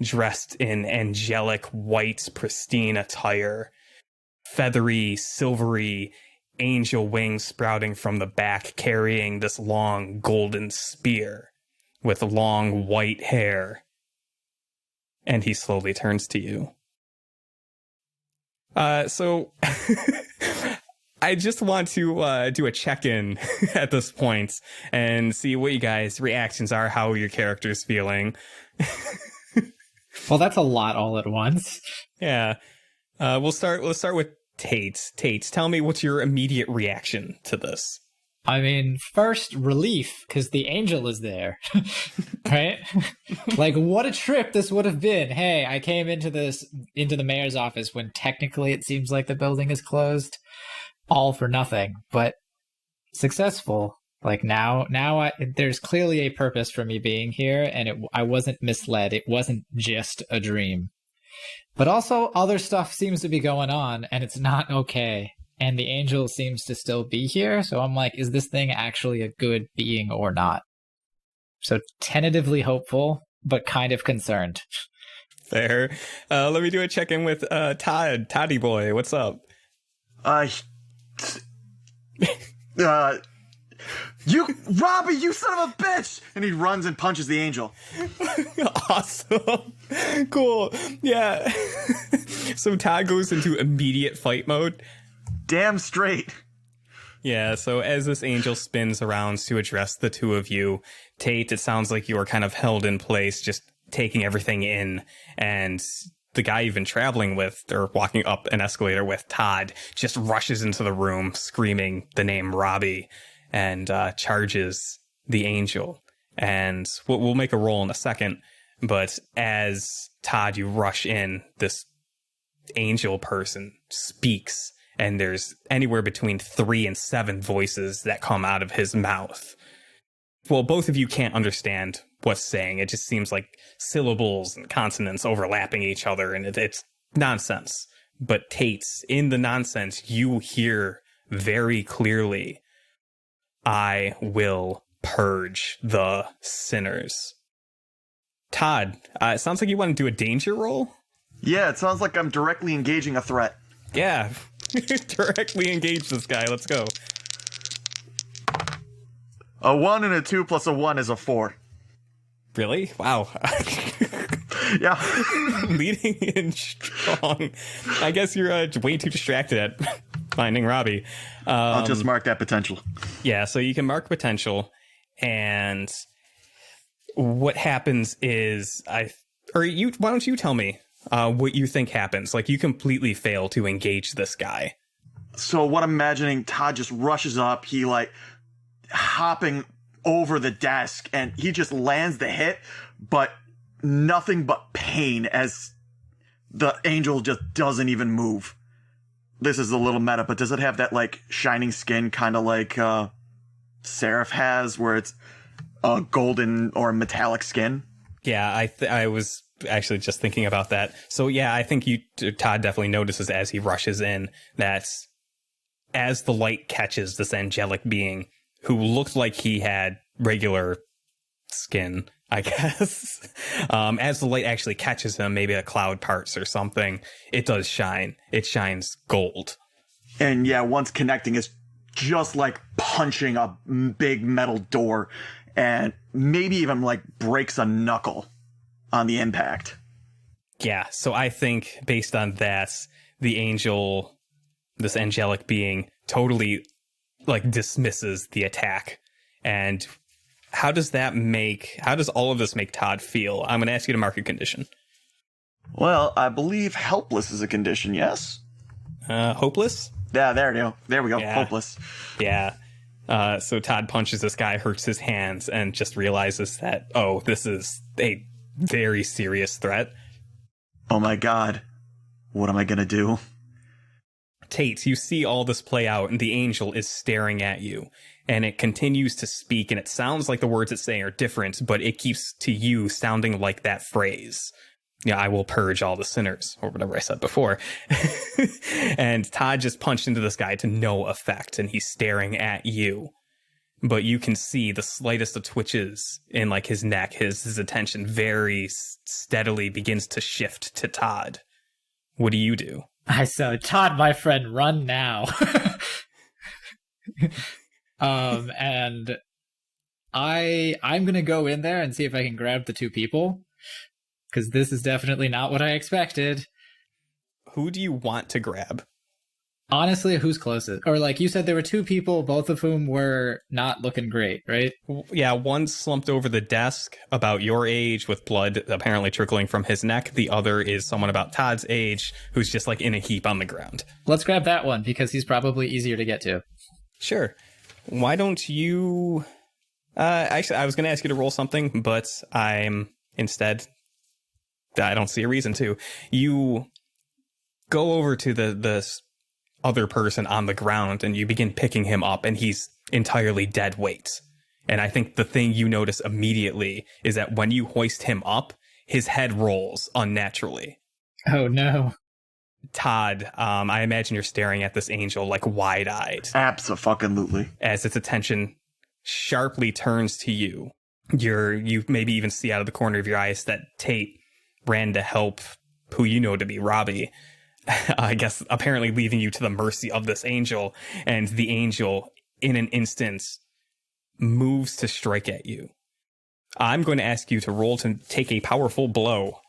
dressed in angelic white pristine attire, feathery, silvery angel wings sprouting from the back, carrying this long golden spear with long white hair. And he slowly turns to you. So I just want to do a check-in at this point and see what you guys' reactions are, how your character's feeling. Well, that's a lot all at once. Yeah. We'll start with Tate. Tate, tell me what's your immediate reaction to this? I mean, first, relief, because the angel is there, right? Like, what a trip this would have been. Hey, I came into the mayor's office when technically it seems like the building is closed. All for nothing, but successful. Like, now there's clearly a purpose for me being here, and I wasn't misled. It wasn't just a dream. But also, other stuff seems to be going on, and it's not okay. And the angel seems to still be here, so I'm like, is this thing actually a good being or not? So tentatively hopeful, but kind of concerned. Fair. Let me do a check-in with Todd. Toddy boy, what's up? You, Robbie, you son of a bitch! And he runs and punches the angel. Awesome. Cool. Yeah. So Todd goes into immediate fight mode. Damn straight. Yeah, so as this angel spins around to address the two of you, Tate, it sounds like you are kind of held in place, just taking everything in, and the guy you've been traveling with, or walking up an escalator with, Todd, just rushes into the room screaming the name Robbie and charges the angel. And we'll make a roll in a second, but as Todd, you rush in, this angel person speaks, and there's anywhere between 3 and 7 voices that come out of his mouth. Well, both of you can't understand what's saying. It just seems like syllables and consonants overlapping each other, and it's nonsense. But Tate's, in the nonsense, you hear very clearly, I will purge the sinners. Todd, it sounds like you want to do a danger roll? Yeah, it sounds like I'm directly engaging a threat. Yeah, directly engage this guy. Let's go. A 1 and a 2 plus a 1 is a 4. Really? Wow. Yeah. Leading in strong. I guess you're way too distracted at finding Robbie. I'll just mark that potential. Yeah, so you can mark potential, and what happens is why don't you tell me what you think happens? Like, you completely fail to engage this guy. So what I'm imagining, Todd just rushes up, he hopping over the desk, and he just lands the hit, but nothing but pain as the angel just doesn't even move. This is a little meta, but does it have that shining skin, kind of like Seraph has, where it's a golden or metallic skin? Yeah, I was actually just thinking about that. So yeah, I think Todd definitely notices as he rushes in that as the light catches this angelic being who looked like he had regular skin, I guess, as the light actually catches him, maybe a cloud parts or something, it does shine. It shines gold. And yeah, once connecting, it's just like punching a big metal door, and maybe even breaks a knuckle on the impact. Yeah, so I think based on that, the angel, this angelic being, totally dismisses the attack. And how does all of this make Todd feel? I'm going to ask you to mark a condition. Well, I believe helpless is a condition, yes? Hopeless? Yeah, there we go. Yeah. Hopeless. Yeah. So Todd punches this guy, hurts his hands, and just realizes that, this is a very serious threat. Oh my god. What am I going to do? Tate, you see all this play out, and the angel is staring at you, and it continues to speak, and it sounds like the words it's saying are different, but it keeps to you sounding like that phrase. Yeah, I will purge all the sinners, or whatever I said before. And Todd just punched into this guy to no effect, and he's staring at you. But you can see the slightest of twitches in his neck, his attention very steadily begins to shift to Todd. What do you do? I said, Todd, my friend, run now. And I'm gonna go in there and see if I can grab the 2 people, because this is definitely not what I expected. Who do you want to grab? Honestly, who's closest? Or you said there were 2 people, both of whom were not looking great, right? Yeah, one slumped over the desk about your age with blood apparently trickling from his neck. The other is someone about Todd's age who's just in a heap on the ground. Let's grab that one because he's probably easier to get to. Sure. Why don't you... actually, I was going to ask you to roll something, but I don't see a reason to. You go over to the other person on the ground and you begin picking him up, and he's entirely dead weight. And I think the thing you notice immediately is that when you hoist him up, his head rolls unnaturally. Oh no. Todd, I imagine you're staring at this angel wide-eyed. Abso-fucking-lutely. As its attention sharply turns to you. You maybe even see out of the corner of your eyes that Tate ran to help who you know to be Robbie. I guess apparently leaving you to the mercy of this angel, and the angel in an instant moves to strike at you. I'm going to ask you to roll to take a powerful blow.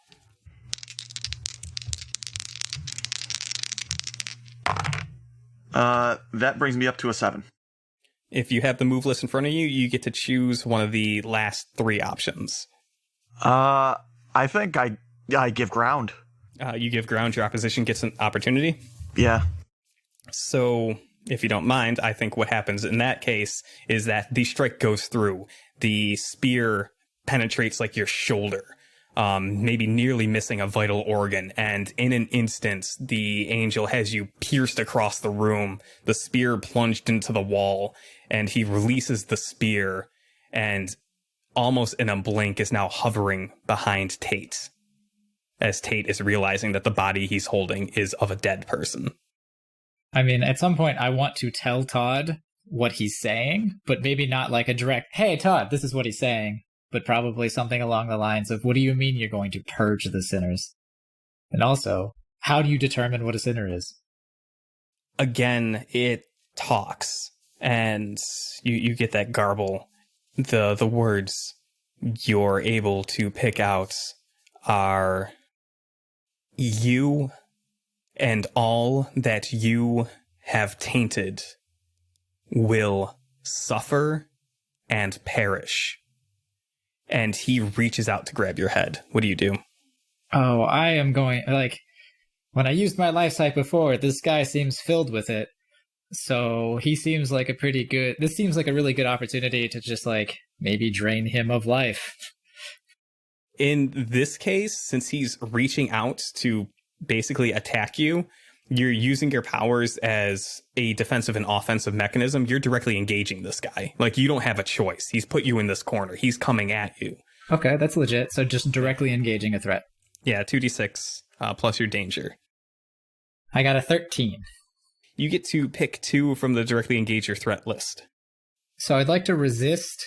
That brings me up to a 7. If you have the move list in front of you, you get to choose one of the last 3 options. I think I give ground. You give ground, your opposition gets an opportunity. Yeah. So, if you don't mind, I think what happens in that case is that the strike goes through. The spear penetrates like your shoulder, maybe nearly missing a vital organ. And in an instant, the angel has you pierced across the room, the spear plunged into the wall, and he releases the spear and almost in a blink is now hovering behind Tate, as Tate is realizing that the body he's holding is of a dead person. I mean, at some point, I want to tell Todd what he's saying, but maybe not like a direct, hey, Todd, this is what he's saying, but probably something along the lines of, what do you mean you're going to purge the sinners? And also, how do you determine what a sinner is? Again, it talks, and you get that garble. The words you're able to pick out are, you and all that you have tainted will suffer and perish. And he reaches out to grab your head. What do you do? Oh, I am going, like, when I used my life sight before, this guy seems filled with it. So he seems like this seems like a really good opportunity to just, like, maybe drain him of life. In this case, since he's reaching out to basically attack you, you're using your powers as a defensive and offensive mechanism. You're directly engaging this guy. Like, you don't have a choice. He's put you in this corner. He's coming at you. Okay, that's legit. So just directly engaging a threat. Yeah, 2d6 plus your danger. I got a 13. You get to pick 2 from the directly engage your threat list. So I'd like to resist.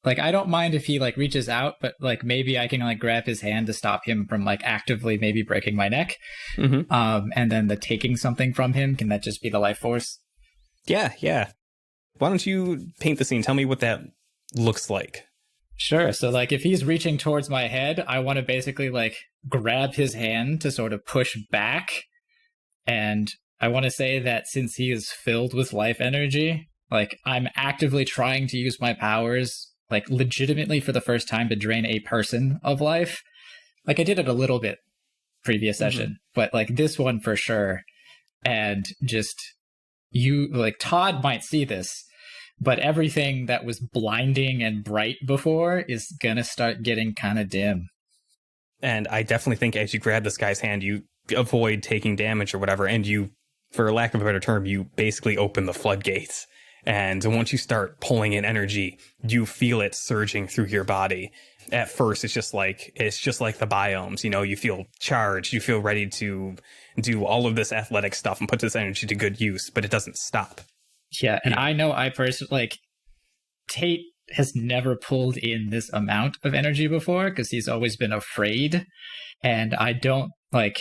Like, I don't mind if he, like, reaches out, but, like, maybe I can, like, grab his hand to stop him from, like, actively maybe breaking my neck. Mm-hmm. And then the taking something from him, can that just be the life force? Yeah. Why don't you paint the scene? Tell me what that looks like. Sure. So, like, if he's reaching towards my head, I want to basically, like, grab his hand to sort of push back. And I want to say that since he is filled with life energy, like, I'm actively trying to use my powers, like, legitimately for the first time to drain a person of life. Like, I did it a little bit previous session, but, like, this one for sure. And just, Todd might see this, but everything that was blinding and bright before is gonna start getting kind of dim. And I definitely think as you grab this guy's hand, you avoid taking damage or whatever, and you, for lack of a better term, you basically open the floodgates. And once you start pulling in energy, you feel it surging through your body. At first, it's just like the biomes, you know, you feel charged, you feel ready to do all of this athletic stuff and put this energy to good use, but it doesn't stop. Yeah, and I know I personally, like, Tate has never pulled in this amount of energy before because he's always been afraid, and I don't, like,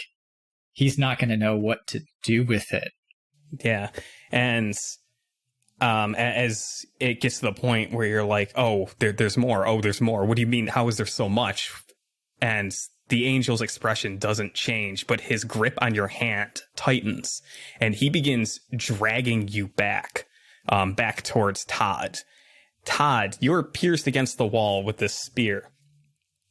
he's not going to know what to do with it. Yeah, and as it gets to the point where you're like, oh, there's more. Oh, there's more. What do you mean? How is there so much? And the angel's expression doesn't change, but his grip on your hand tightens, and he begins dragging you back towards Todd. Todd, you're pierced against the wall with this spear.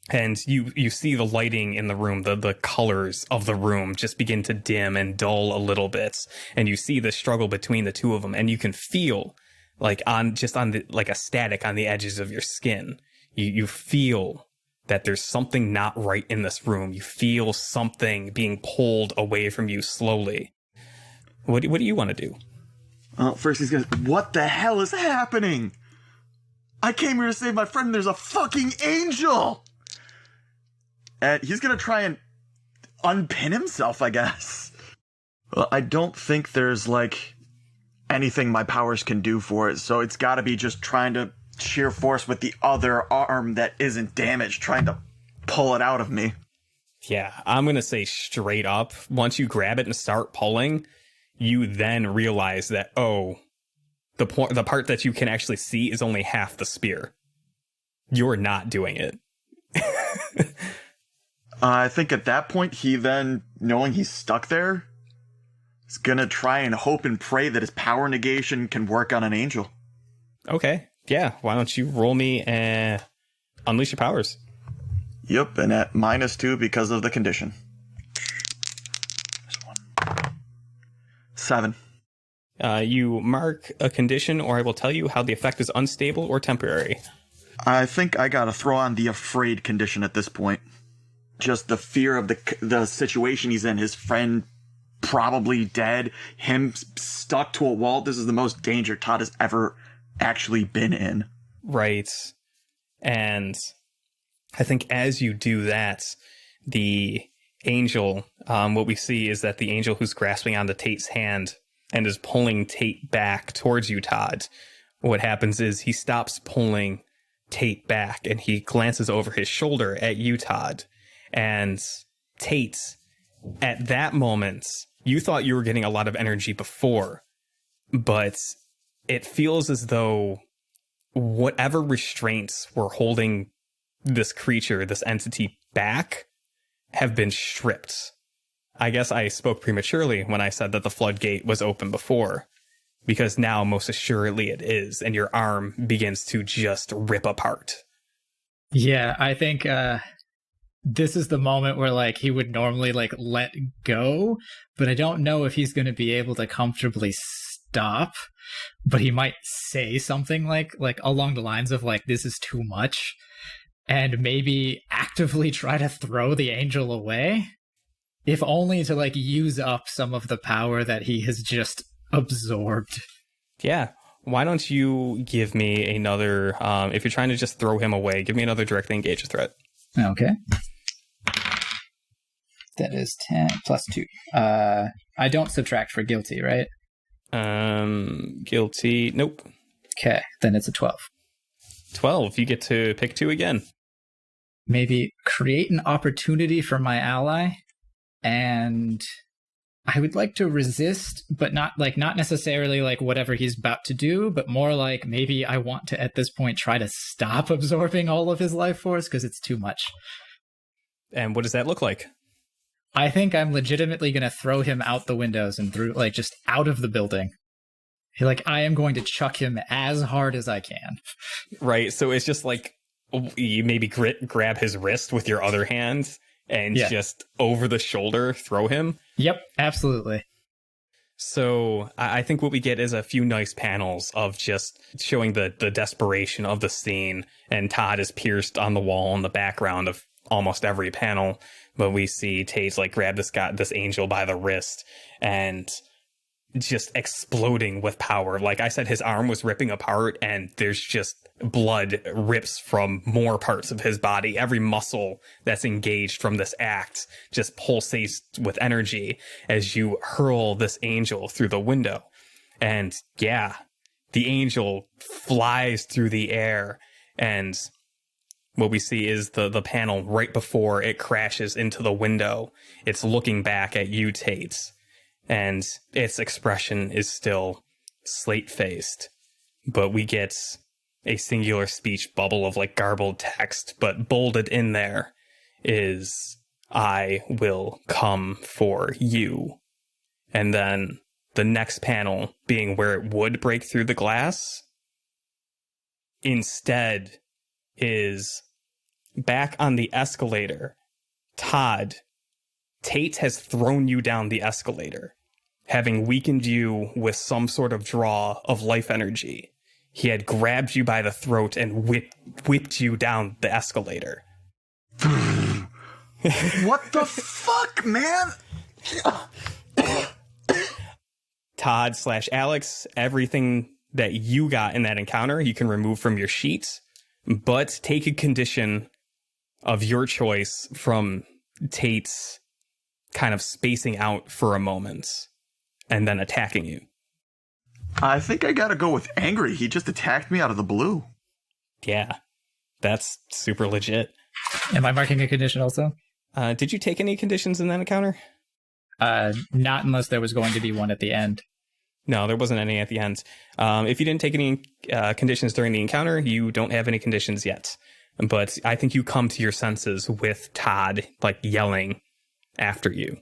And you see the lighting in the room, the colors of the room just begin to dim and dull a little bit. And you see the struggle between the two of them. And you can feel, like, like a static on the edges of your skin. You feel that there's something not right in this room. You feel something being pulled away from you slowly. What do you want to do? Well, first he's gonna, what the hell is happening? I came here to save my friend and there's a fucking angel! And he's gonna try and unpin himself, I guess. Well, I don't think there's, like, anything my powers can do for it, so it's gotta be just trying to sheer force with the other arm that isn't damaged, trying to pull it out of me. Yeah, I'm gonna say straight up, once you grab it and start pulling, you then realize that, oh, the part that you can actually see is only half the spear. You're not doing it. I think at that point, he then, knowing he's stuck there, He's gonna try and hope and pray that his power negation can work on an angel. Okay. Yeah. Why don't you roll me and unleash your powers? Yep, and at -2 because of the condition. 7. You mark a condition, or I will tell you how the effect is unstable or temporary. I think I gotta throw on the afraid condition at this point. Just the fear of the situation he's in. His friend probably dead. Him stuck to a wall. This is the most danger Todd has ever actually been in. Right. And I think as you do that, the angel, what we see is that the angel who's grasping onto Tate's hand and is pulling Tate back towards you, Todd, what happens is he stops pulling Tate back and he glances over his shoulder at you, Todd. And Tate, at that moment, you thought you were getting a lot of energy before, but it feels as though whatever restraints were holding this creature, this entity back, have been stripped. I guess I spoke prematurely when I said that the floodgate was open before, because now most assuredly it is, and your arm begins to just rip apart. Yeah, I think this is the moment where like he would normally like let go, but I don't know if he's going to be able to comfortably stop. But he might say something like along the lines of like, this is too much, and maybe actively try to throw the angel away, if only to like use up some of the power that he has just absorbed. Yeah. Why don't you give me another, if you're trying to just throw him away, give me another directly engage threat. Okay. That is 10 plus 2. I don't subtract for guilty, right? Guilty. Nope. Okay, then it's a 12. 12. You get to pick 2 again. Maybe create an opportunity for my ally, and I would like to resist, but not necessarily like whatever he's about to do, but more like maybe I want to at this point try to stop absorbing all of his life force because it's too much. And what does that look like? I think I'm legitimately going to throw him out the windows and through, like, just out of the building. I am going to chuck him as hard as I can. Right, so it's just like you maybe grab his wrist with your other hand and just over the shoulder throw him? Yep, absolutely. So I think what we get is a few nice panels of just showing the desperation of the scene, and Todd is pierced on the wall in the background of almost every panel. But we see Tate like grab this angel by the wrist and just exploding with power. Like I said, his arm was ripping apart, and there's just blood rips from more parts of his body. Every muscle that's engaged from this act just pulsates with energy as you hurl this angel through the window. And yeah, the angel flies through the air, and what we see is the panel right before it crashes into the window. It's looking back at you, Tate, and its expression is still slate-faced. But we get a singular speech bubble of like garbled text, but bolded in there is, "I will come for you." And then the next panel being where it would break through the glass, instead is back on the escalator. Todd, Tate has thrown you down the escalator, having weakened you with some sort of draw of life energy. He had grabbed you by the throat and whipped you down the escalator. What the fuck, man? Todd/Alex, everything that you got in that encounter you can remove from your sheet, but take a condition of your choice from Tate's kind of spacing out for a moment and then attacking you. I think I gotta go with angry. He just attacked me out of the blue. Yeah, that's super legit. Am I marking a condition also? Did you take any conditions in that encounter? Not unless there was going to be one at the end. No, there wasn't any at the end. If you didn't take any conditions during the encounter, you don't have any conditions yet. But I think you come to your senses with Todd, like, yelling after you.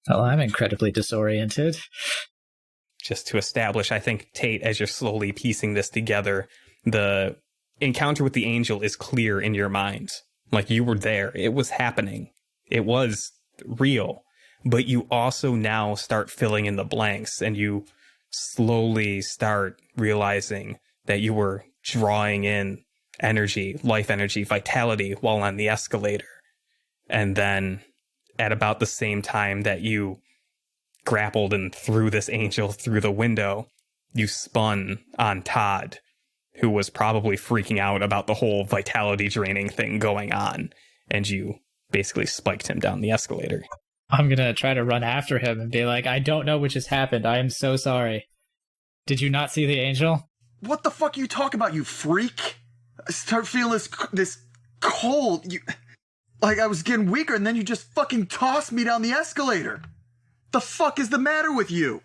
Well, I'm incredibly disoriented. Just to establish, I think, Tate, as you're slowly piecing this together, the encounter with the angel is clear in your mind. Like, you were there. It was happening. It was real. But you also now start filling in the blanks, and you slowly start realizing that you were drawing in energy, life energy, vitality while on the escalator. And then at about the same time that you grappled and threw this angel through the window, you spun on Todd, who was probably freaking out about the whole vitality draining thing going on, and you basically spiked him down the escalator. I'm gonna try to run after him and be like, I don't know what just happened. I am so sorry. Did you not see the angel? What the fuck are you talking about, you freak? I start feeling this cold. Like I was getting weaker, and then you just fucking tossed me down the escalator. The fuck is the matter with you?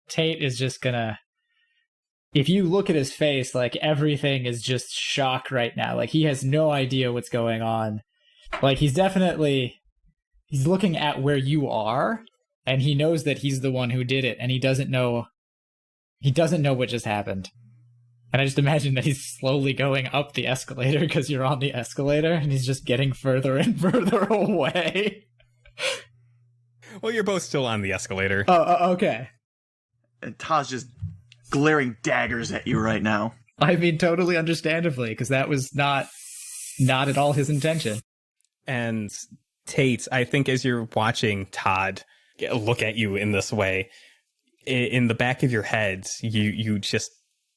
Tate is just gonna... If you look at his face, like, everything is just shock right now. Like, he has no idea what's going on. Like, he's looking at where you are, and he knows that he's the one who did it, and he doesn't know what just happened. And I just imagine that he's slowly going up the escalator because you're on the escalator, and he's just getting further and further away. Well, you're both still on the escalator. Oh, okay. And Todd's just glaring daggers at you right now. I mean, totally understandably, because that was not at all his intention. And Tate, I think as you're watching Todd look at you in this way, in the back of your head, you just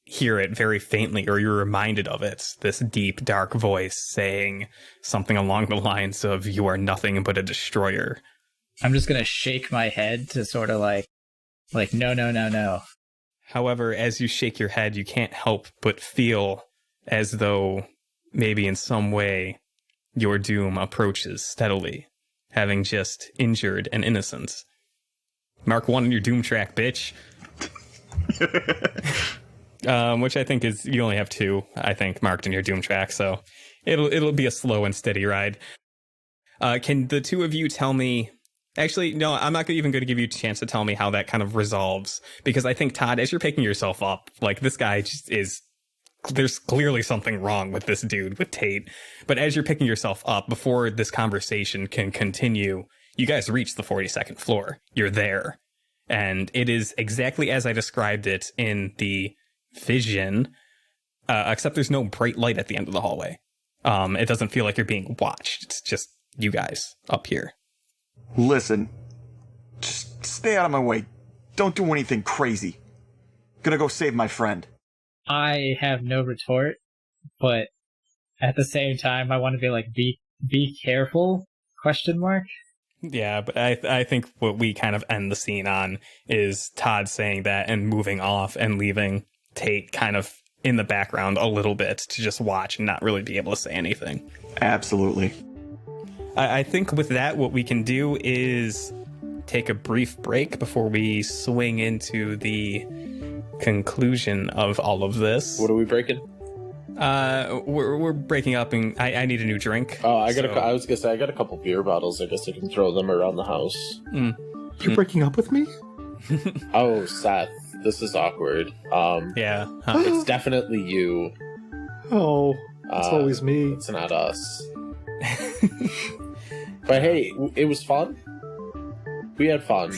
hear it very faintly, or you're reminded of it, this deep, dark voice saying something along the lines of, "You are nothing but a destroyer." I'm just going to shake my head to sort of like, no. However, as you shake your head, you can't help but feel as though maybe in some way your doom approaches steadily, having just injured an innocent. Mark 1 on your doom track, bitch. Which I think is, you only have 2, I think, marked in your doom track, so it'll be a slow and steady ride. Can the two of you tell me... Actually, no, I'm not even going to give you a chance to tell me how that kind of resolves, because I think, Todd, as you're picking yourself up, like, this guy just is... There's clearly something wrong with this dude, with Tate. But as you're picking yourself up, before this conversation can continue, you guys reach the 42nd floor. You're there. And it is exactly as I described it in the vision, except there's no bright light at the end of the hallway. It doesn't feel like you're being watched. It's just you guys up here. Listen, just stay out of my way. Don't do anything crazy. Gonna go save my friend. I have no retort, but at the same time, I want to be like, be careful, ? Yeah, but I think what we kind of end the scene on is Todd saying that and moving off and leaving Tate kind of in the background a little bit to just watch and not really be able to say anything. Absolutely. I think with that, what we can do is take a brief break before we swing into the conclusion of all of this. What are we breaking? We're breaking up, and I need a new drink. Oh, I was gonna say I got a couple beer bottles. I guess I can throw them around the house. You're breaking up with me? Oh, Seth, this is awkward. Yeah, It's definitely you. Oh, it's always me. It's not us. But hey, it was fun. We had fun.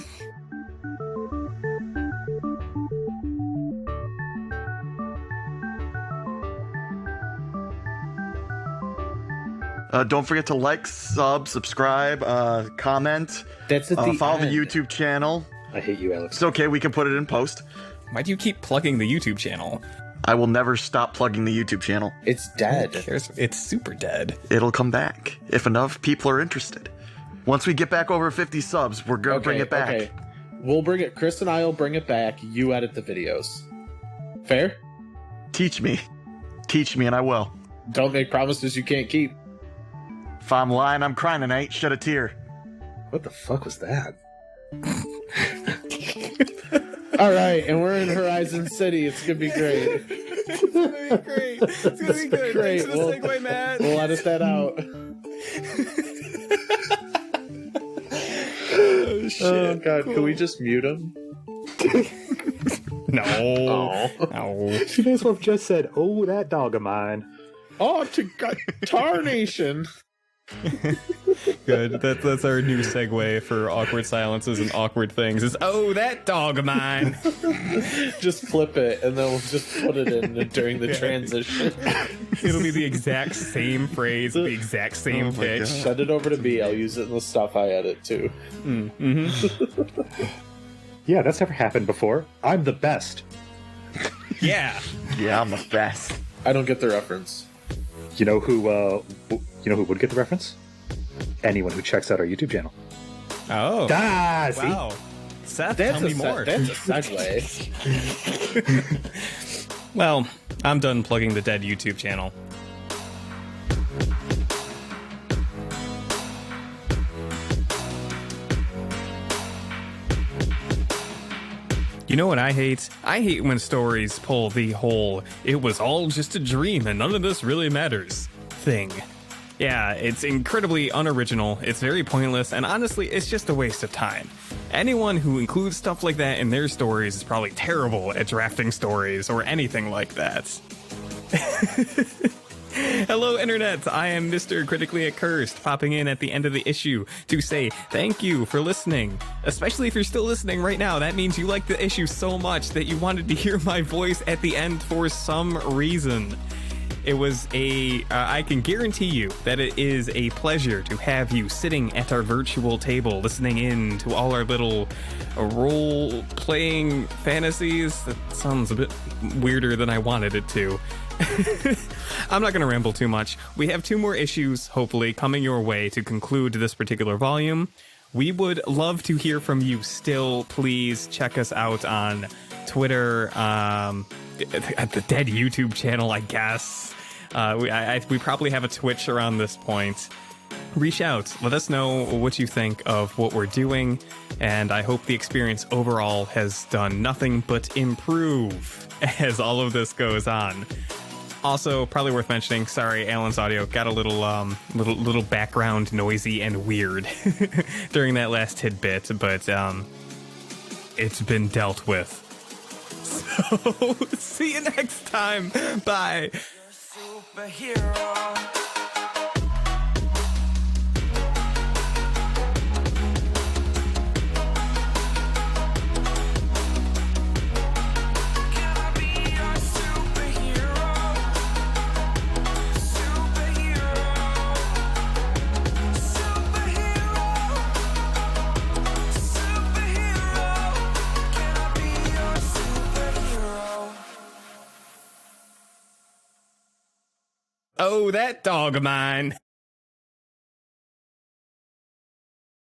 Don't forget to like, subscribe, comment. That's at the follow end. the YouTube channel. I hate you, Alex. It's okay, we can put it in post. Why do you keep plugging the YouTube channel? I will never stop plugging the YouTube channel. It's dead. Who cares? It's super dead. It'll come back if enough people are interested. Once we get back over 50 subs, we're gonna bring it back. Okay. We'll bring it. Chris and I will bring it back. You edit the videos. Fair? Teach me, and I will. Don't make promises you can't keep. If I'm lying, I'm crying and I ain't shed a tear. What the fuck was that? All right, and we're in Horizon City. It's gonna be great. It's gonna be great. It's gonna be good. Great. Thanks for the segue, Matt. We'll edit that out. Oh, shit. Oh god, can we just mute him? No. Oh. No. She may as well have just said, "Oh, that dog of mine." Oh, to tarnation. Good. That's our new segue for awkward silences and awkward things. Is oh, that dog of mine. Just clip it, and then we'll just put it in during the transition. It'll be the exact same phrase, the exact same pitch. Send it over to me. I'll use it in the stuff I edit too. Yeah, that's never happened before. I'm the best. Yeah. Yeah, I'm the best. I don't get the reference. You know who would get the reference? Anyone who checks out our YouTube channel. Oh. See? Wow. Seth, tell me more. That's a segue. Well, I'm done plugging the dead YouTube channel. You know what I hate? I hate when stories pull the whole, it was all just a dream and none of this really matters thing. Yeah, it's incredibly unoriginal, it's very pointless, and honestly, it's just a waste of time. Anyone who includes stuff like that in their stories is probably terrible at drafting stories or anything like that. Hello, Internet! I am Mr. Critically Accursed, popping in at the end of the issue to say thank you for listening. Especially if you're still listening right now, that means you like the issue so much that you wanted to hear my voice at the end for some reason. It was I can guarantee you that it is a pleasure to have you sitting at our virtual table listening in to all our little role-playing fantasies. That sounds a bit weirder than I wanted it to. I'm not going to ramble too much. We have 2 more issues, hopefully, coming your way to conclude this particular volume. We would love to hear from you still. Please check us out on Twitter, at the dead YouTube channel, I guess. We probably have a Twitch around this point. Reach out. Let us know what you think of what we're doing, and I hope the experience overall has done nothing but improve as all of this goes on. Also, probably worth mentioning, sorry, Alan's audio got a little background noisy and weird during that last tidbit, but it's been dealt with. So, see you next time. Bye. Oh, that dog of mine.